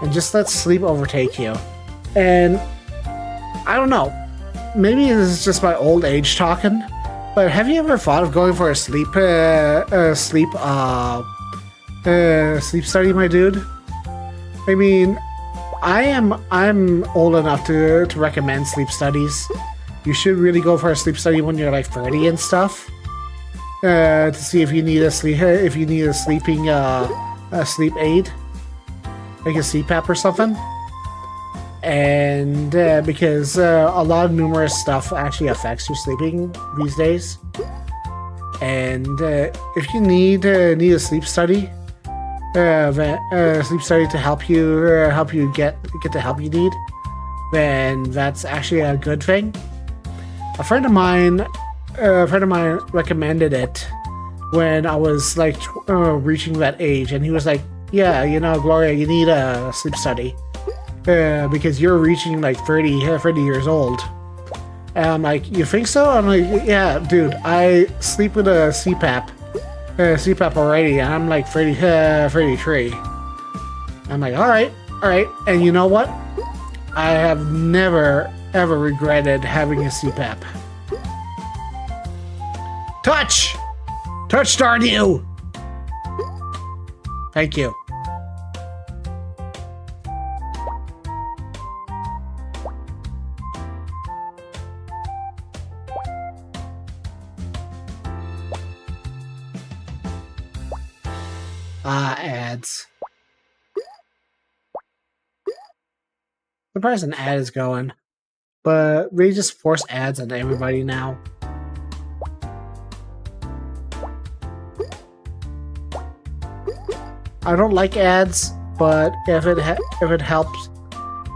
and just let sleep overtake you. And I don't know, maybe this is just my old age talking. But have you ever thought of going for a sleep study, my dude? I mean, I'm old enough to recommend sleep studies. You should really go for a sleep study when you're like 30 and stuff, to see if you need a sleep sleeping sleep aid, like a CPAP or something. And because a lot of numerous stuff actually affects your sleeping these days, and if you need a sleep study to help you get the help you need, then that's actually a good thing. A friend of mine recommended it when I was like reaching that age, and he was like, "Yeah, Gloria, you need a sleep study." Because you're reaching like 30 years old, And I'm like, you think so? I'm like, yeah, dude, I sleep with a CPAP already, and I'm like 33. I'm like, all right. And you know what? I have never, ever regretted having a CPAP. Touch! Touch, darn you! Thank you. Ads. The price an ad is going, but they just force ads on everybody now. I don't like ads, but if it helps,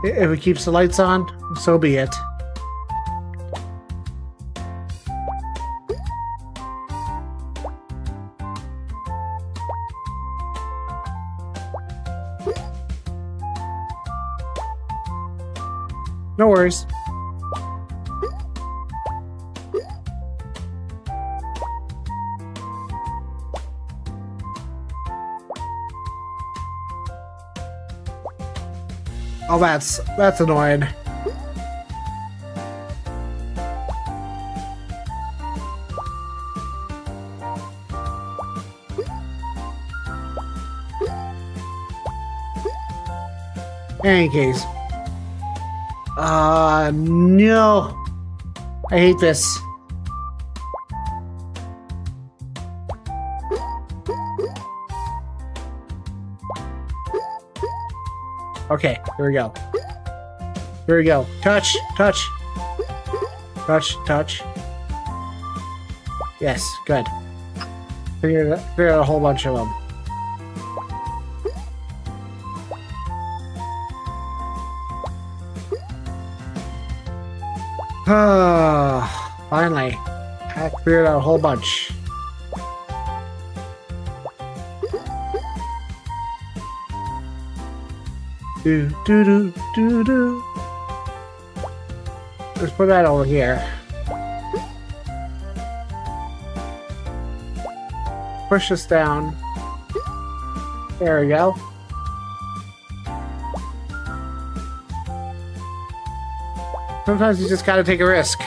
if it keeps the lights on, so be it. No worries. Oh, that's annoying. In any case. No. I hate this. Okay, here we go. Here we go. Touch, touch. Touch, touch. Yes, good. Figured out a whole bunch of them. Finally. I cleared out a whole bunch. Do. Let's put that over here. Push this down. There we go. Sometimes you just gotta take a risk.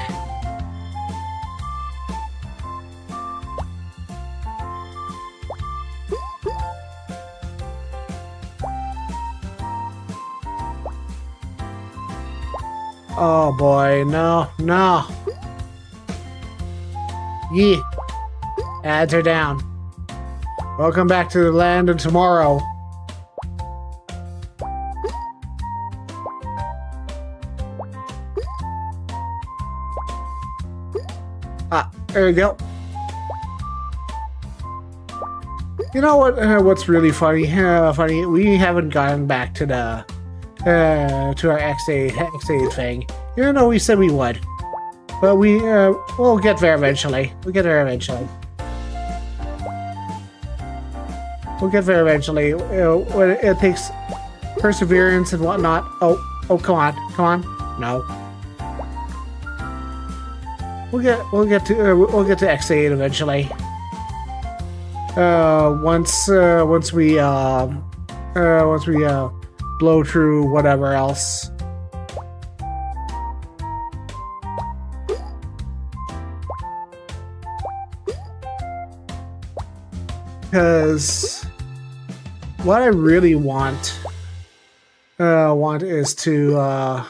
Oh boy, no. Yee. Ads are down. Welcome back to the land of tomorrow. There we go. You know what? What's really funny? We haven't gotten back to the to our X8 thing. Even though we said we would, but we'll get there eventually. We'll get there eventually. It takes perseverance and whatnot. Oh, come on. No. We'll get to X8 eventually. Once we blow through whatever else. Because what I really want is to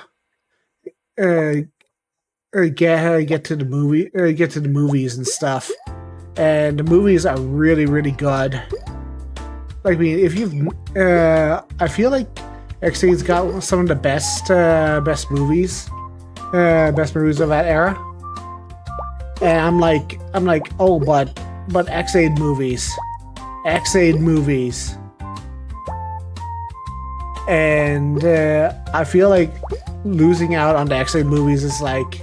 get to the movies and stuff, and the movies are really, really good. Like, I mean, if you've, I feel like X8's got some of the best movies of that era, and I'm like, oh, but X8 movies, and I feel like losing out on the X8 movies is like.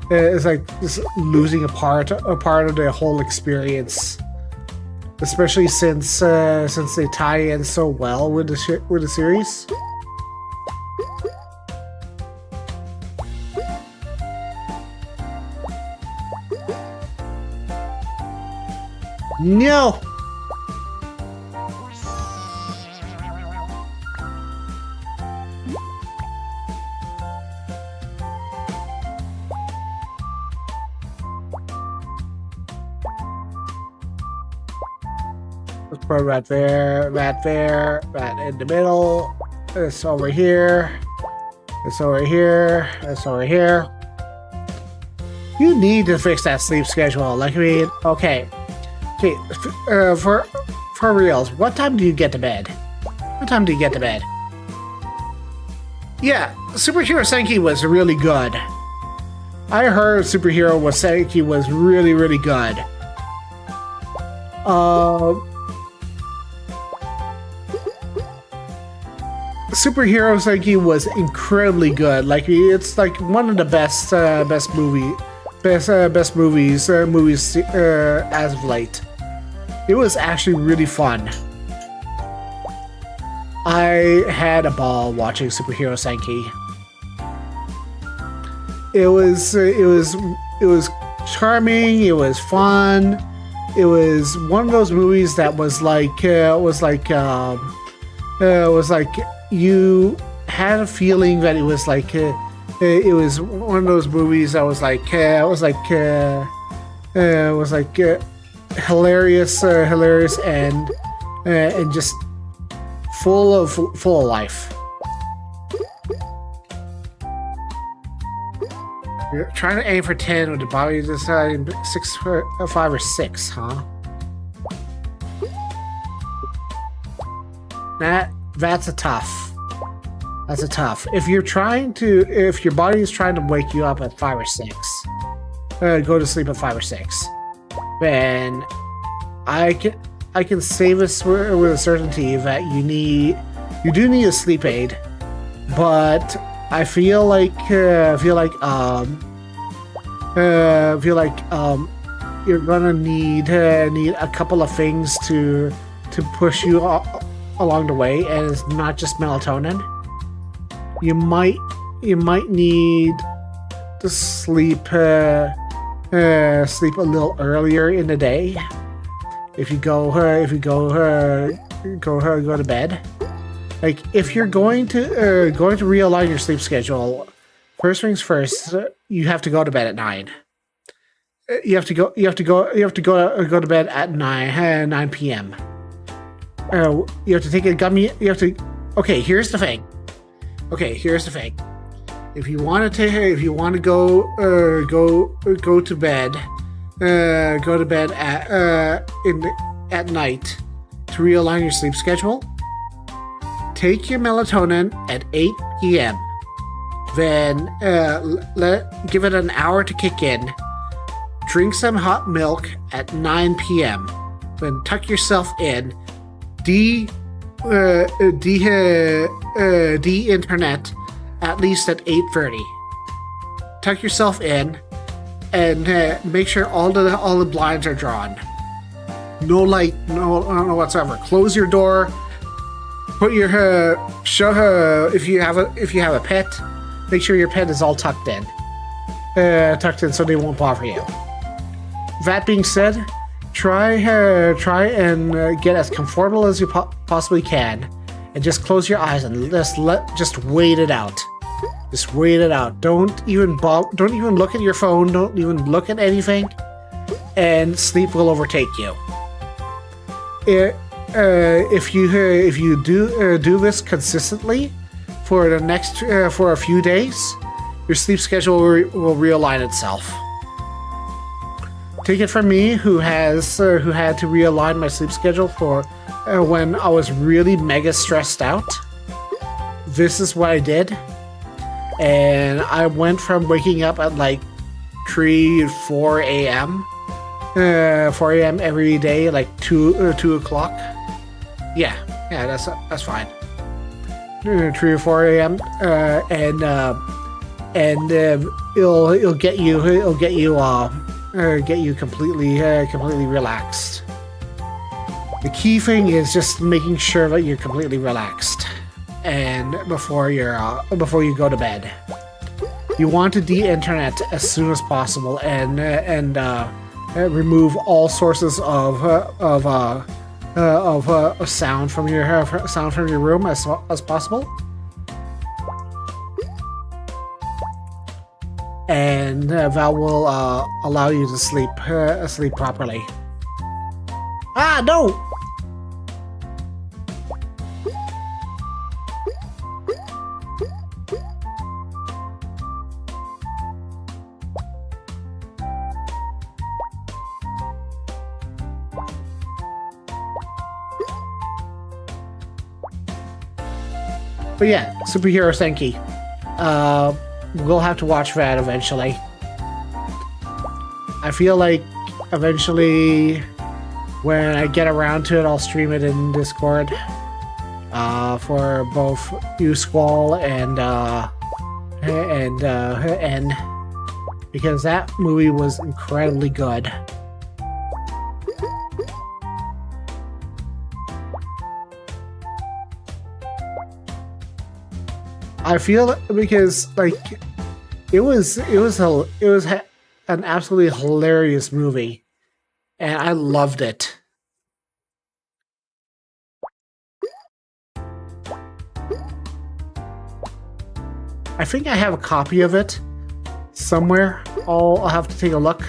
It's like just losing a part of the whole experience, especially since they tie in so well with the series. No! Let's put rat there, rat in the middle. This over here. This over here. This over here. You need to fix that sleep schedule. Like, I mean, okay. Okay, for reals, what time do you get to bed? What time do you get to bed? Yeah, Superhero Senki was really good. I heard Superhero Senki was really, really good. Superhero Senki was incredibly good. Like, it's like one of the best movies as of late. It was actually really fun. I had a ball watching Superhero Senki. It was charming. It was fun. It was one of those movies that was like you had a feeling that it was like it was one of those movies that was like hilarious and just full of life. You're trying to aim for 10 with the body deciding 6, 5, or 6, huh? That's a tough. That's a tough. If your body is trying to wake you up at 5 or 6, go to sleep at 5 or 6, then I can say this with a certainty that you do need a sleep aid, but I feel like you're gonna need a couple of things to push you along the way, and it's not just melatonin. You might need to sleep a little earlier in the day if you go to bed. Like, if you're going to realign your sleep schedule, first things first, you have to go to bed at 9. You have to go to bed at 9 p.m. You have to take a gummy. Okay, here's the thing. If you want to go to bed at night to realign your sleep schedule, take your melatonin at 8 p.m. Then give it an hour to kick in. Drink some hot milk at 9 p.m. Then tuck yourself in. De-internet at least at 8:30. Tuck yourself in and make sure all the blinds are drawn. No light, no whatsoever. Close your door. Put your if you have a pet, make sure your pet is all tucked in so they won't bother you. That being said, try and get as comfortable as you possibly can, and just close your eyes and just wait it out. Just wait it out. Don't even look at your phone. Don't even look at anything, and sleep will overtake you. If you do this consistently for a few days, your sleep schedule will realign itself. Take it from me, who had to realign my sleep schedule for when I was really mega stressed out. This is what I did, and I went from waking up at like 4 a.m. every day, like 2 o'clock. Yeah, that's fine. 3 or 4 a.m. and it'll get you completely relaxed. The key thing is just making sure that you're completely relaxed, and before you go to bed, you want to de-internet as soon as possible, and remove all sources of sound from your room as possible, and that will allow you to sleep properly. Ah, no! But yeah, Superhero Senki. We'll have to watch that eventually. I feel like eventually, when I get around to it, I'll stream it in Discord for both you, Squall, and N, because that movie was incredibly good. I feel because like it was an absolutely hilarious movie, and I loved it. I think I have a copy of it somewhere. I'll have to take a look.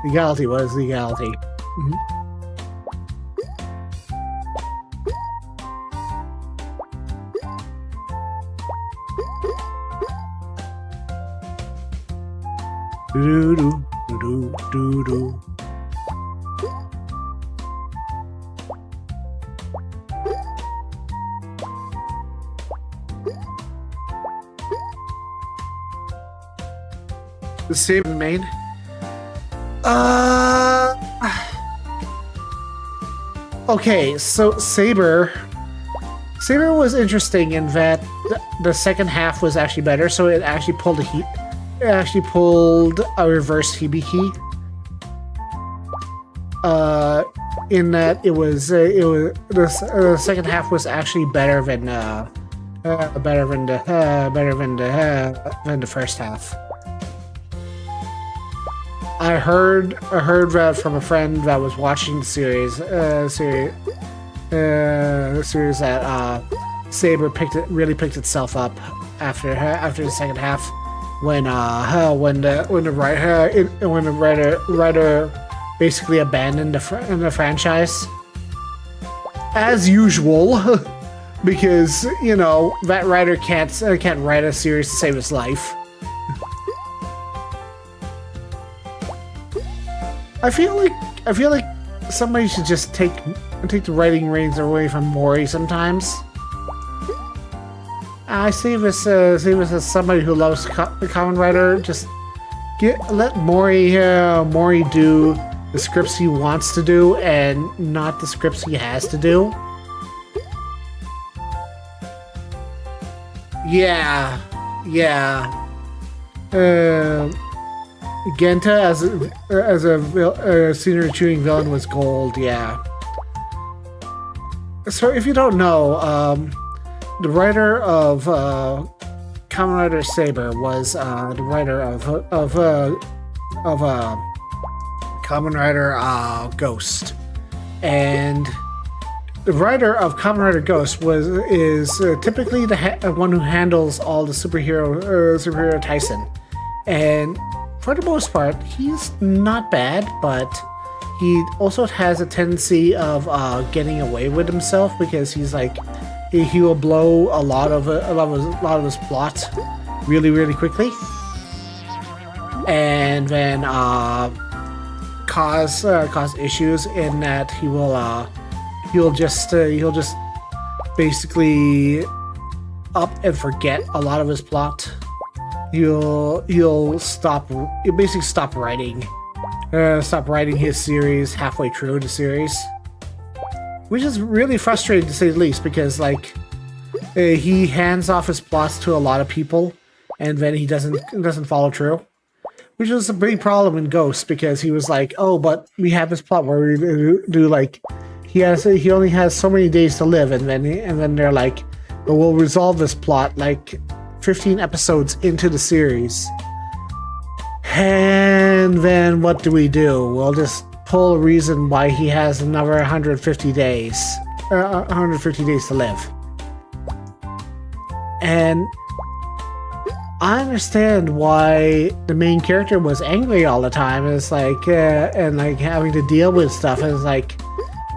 Legality was legality. Mm-hmm. Do do do do do. The same main. Okay, so Saber was interesting in that the second half was actually better, so it actually pulled a reverse Hibiki. In that the second half was actually better than the first half. I heard that from a friend that was watching the series that Saber really picked itself up after the second half, when the writer basically abandoned the franchise, as usual, because that writer can't write a series to save his life. I feel like somebody should just take the writing reins away from Mori sometimes. I say this as somebody who loves the Kamen Rider. Just let Mori do the scripts he wants to do and not the scripts he has to do. Yeah. Genta as a scenery chewing villain was gold. Yeah. So if you don't know, the writer of Kamen Rider Saber was the writer of Kamen Rider Ghost, and the writer of Kamen Rider Ghost is typically the one who handles all the superhero Tyson, and for the most part, he's not bad, but he also has a tendency of getting away with himself, because he's like he will blow a lot of his plot really quickly, and then cause issues in that he'll just basically up and forget a lot of his plot. He'll basically stop writing his series halfway through the series, which is really frustrating to say the least, because like he hands off his plots to a lot of people and then he doesn't follow through, which was a big problem in Ghost, because he was like, oh, but we have this plot where we do like he only has so many days to live, and then they're like, but we'll resolve this plot like 15 episodes into the series. And then what do? We'll just pull a reason why he has another 150 days. 150 days to live. And I understand why the main character was angry all the time. It's like, and like having to deal with stuff. And it's like,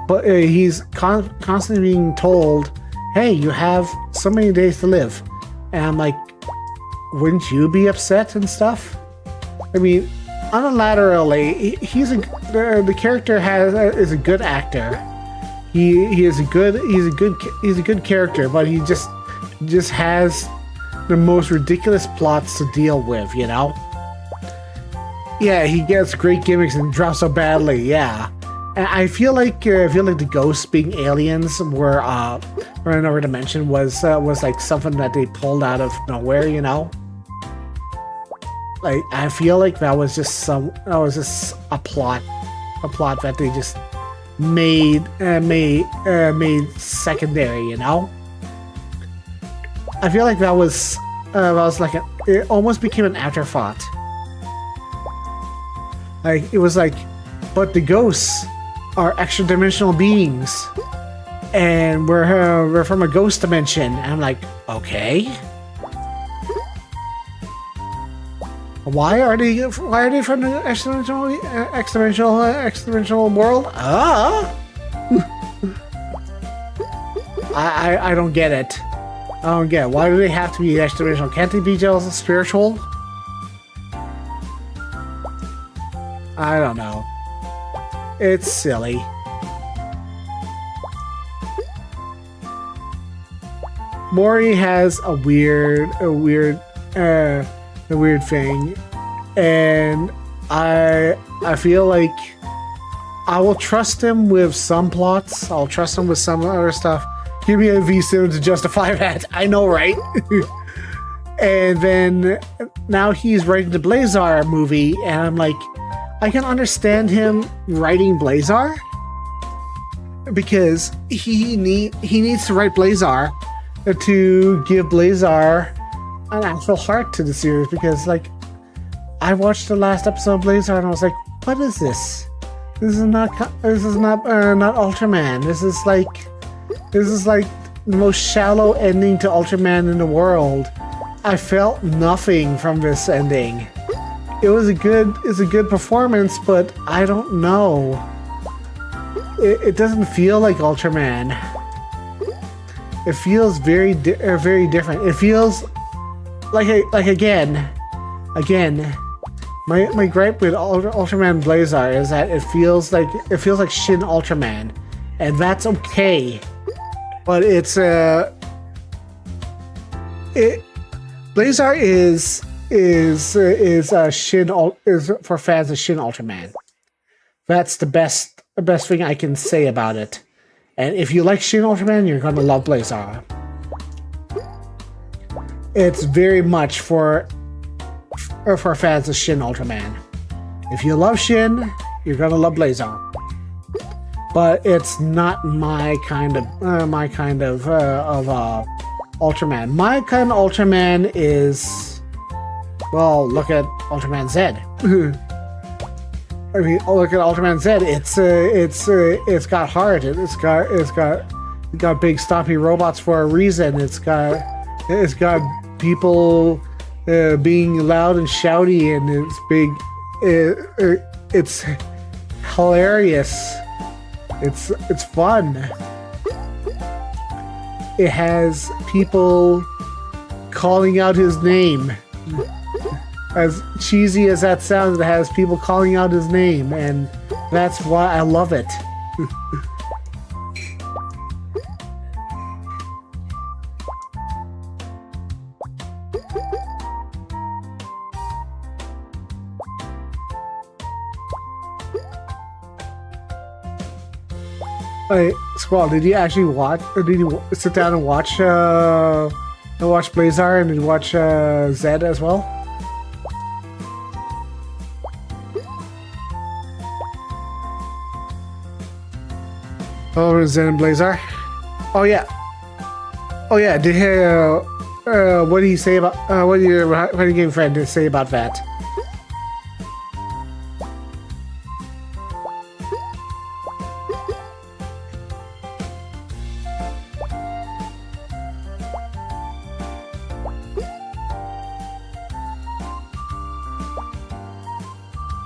but he's constantly being told, hey, you have so many days to live. And I'm like, wouldn't you be upset and stuff? I mean, unilaterally, the character is a good actor. He is a good character, but he just has the most ridiculous plots to deal with, you know? Yeah, he gets great gimmicks and drops so badly, yeah. And I feel like the ghosts being aliens were or another dimension was like something that they pulled out of nowhere, you know? Like, I feel like that was just a plot that they just made secondary, you know? I feel like that was like it almost became an afterthought. Like, it was like, but the ghosts are extra dimensional beings, and we're from a ghost dimension. And I'm like, okay, why are they from the extra-dimensional world? I don't get it. I don't get it. Why do they have to be extra-dimensional? Can't they be just spiritual? I don't know. It's silly. Mori has a weird thing, and I feel like I will trust him with some plots. I'll trust him with some other stuff. Give me a vtuber to justify that. I know, right? And then now he's writing the Blazar movie, and I'm like, I can understand him writing Blazar because he needs to write Blazar to give Blazar an actual heart to the series. Because, like, I watched the last episode of Blazar and I was like, what is this? This is not Ultraman. This is like the most shallow ending to Ultraman in the world. I felt nothing from this ending. It's a good performance, but I don't know. It doesn't feel like Ultraman. It feels very different. It feels like again. My gripe with Ultraman Blazar is that it feels like Shin Ultraman, and that's okay. But it's Blazar is for fans of Shin Ultraman. That's the best thing I can say about it. And if you like Shin Ultraman, you're gonna love Blazar. It's very much for fans of Shin Ultraman. If you love Shin, you're gonna love Blazar. But it's not my kind of Ultraman. My kind of Ultraman is, well, look at Ultraman Z. I mean, look at Ultraman Z. It's got heart. It's got big stompy robots for a reason. It's got people being loud and shouty, and it's big. It's hilarious. It's fun. It has people calling out his name. As cheesy as that sounds, it has people calling out his name, and that's why I love it. Hey, Squall, did you actually watch, or did you sit down and watch Blazar and did you watch Zed as well? Oh, Zed and Blazar? Oh yeah. Did what do you say about what did your game friend say about that?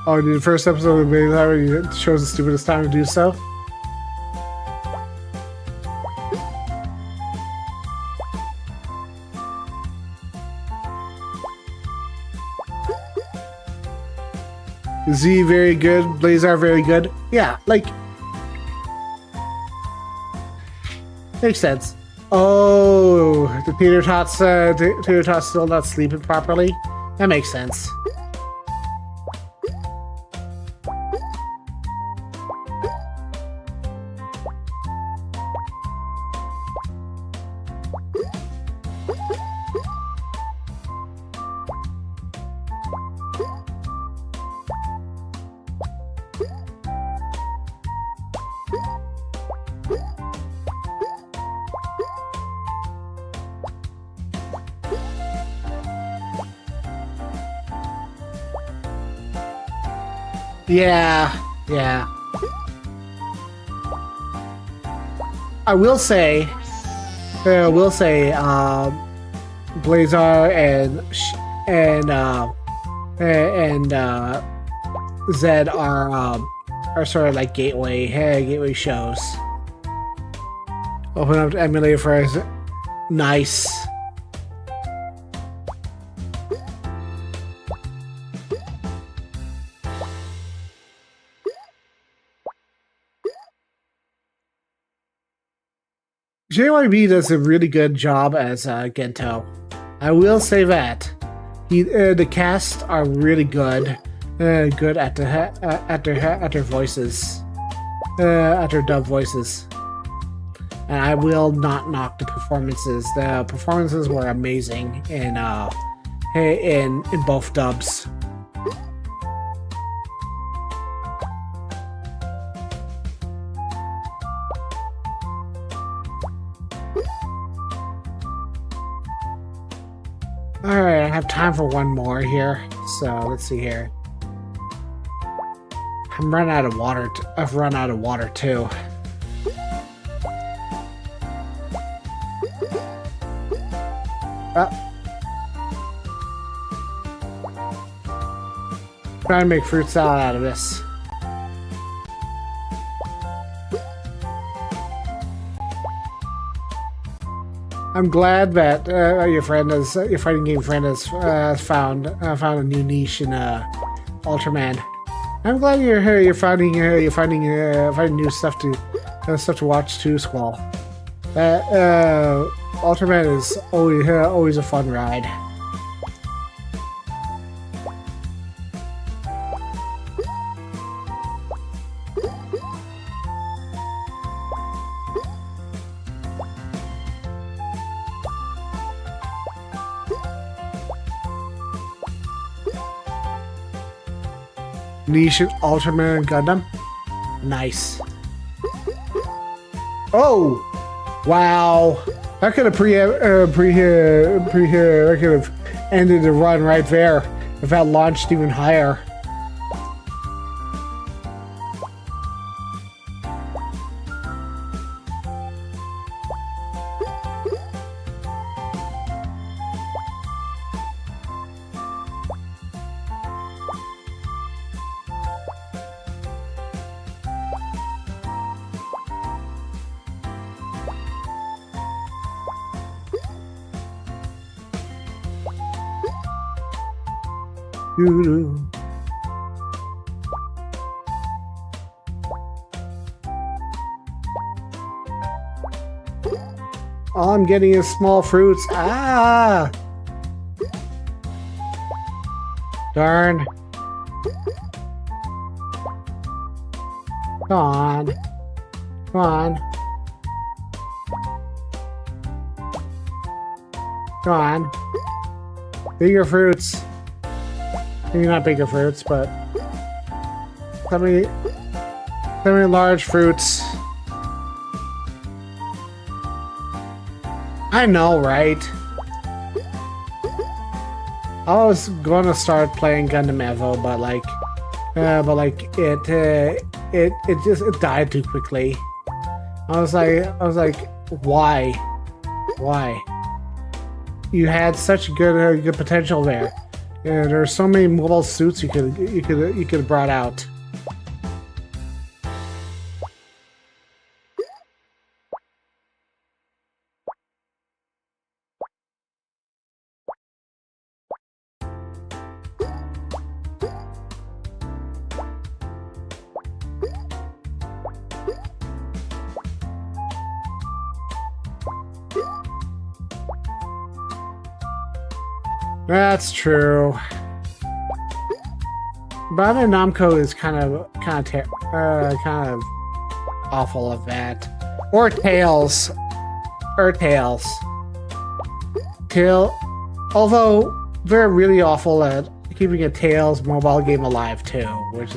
Oh, the first episode of Blaze already shows the stupidest time to do so. Z very good, Blazar very good. Yeah, like makes sense. Oh, the Tater Tots still not sleeping properly. That makes sense. Yeah. I will say, Blazar and Zed are sort of like gateway shows. Open up the emulator for us. Nice. JYB does a really good job as Gento. I will say that the cast are really good, good at their voices, at their dub voices. And I will not knock the performances. The performances were amazing in both dubs. Alright, I have time for one more here. So let's see here. I'm running out of water. I've run out of water too. Trying to make fruit salad out of this. I'm glad that your fighting game friend has found a new niche in Ultraman. I'm glad you're finding new stuff to watch too, Squall. Ultraman is always a fun ride. Niche Ultraman and Gundam. Nice. Oh! Wow. That could have that could have ended the run right there if that launched even higher. All I'm getting is small fruits. Ah! Darn. Come on. Come on. Come on. Bigger fruits. Maybe not bigger fruits, but how many large fruits? I know, right? I was gonna start playing Gundam Evo, but it died too quickly. I was like, why? You had such good potential there. Yeah, there are so many mobile suits you could have brought out. That's true. Bandai Namco is kind of awful of that. Or Tails. Although they're really awful at keeping a Tails mobile game alive too, which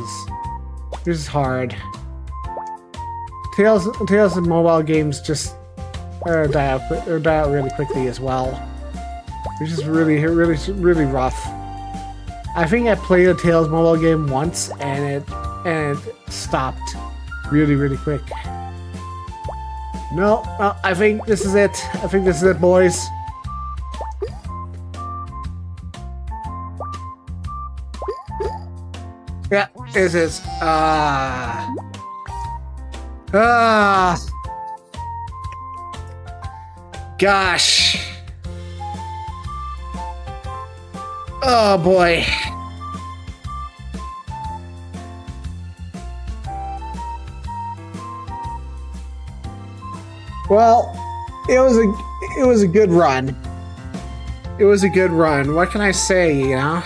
is hard. Tails mobile games just die out really quickly as well, which is really rough. I think I played a Tails mobile game once and it stopped really quick. No, I think this is it. I think this is it, boys. Yeah, this is gosh. Oh boy. Well, it was a good run. It was a good run. What can I say, you know?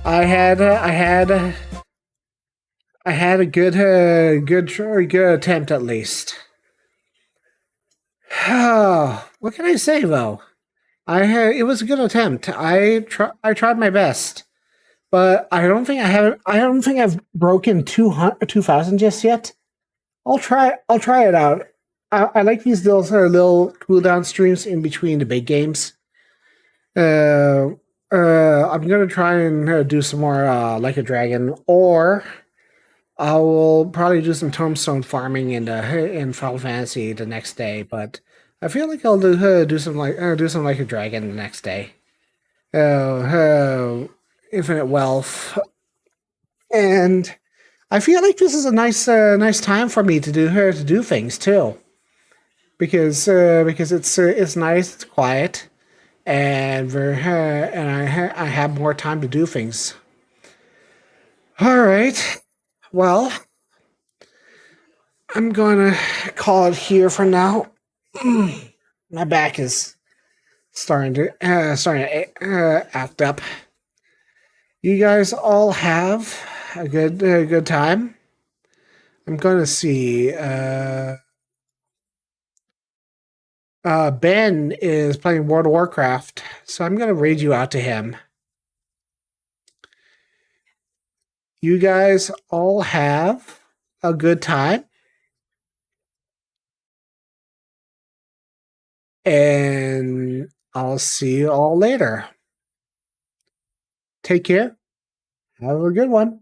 I had a good attempt at least. What can I say though? It was a good attempt. I tried my best, but I don't think I've broken 2,000 just yet. I'll try it out. I like these little cooldown streams in between the big games. I'm gonna try and do some more like a dragon, or I will probably do some tombstone farming in Final Fantasy the next day. But I feel like I'll do some like a dragon the next day. Infinite wealth, and I feel like this is a nice time for me to do things too, because it's nice, it's quiet, and I have more time to do things. All right, well, I'm gonna call it here for now. My back is starting to act up. You guys all have a good time. I'm gonna see. Ben is playing World of Warcraft, so I'm gonna raid you out to him. You guys all have a good time, and I'll see you all later. Take care. Have a good one.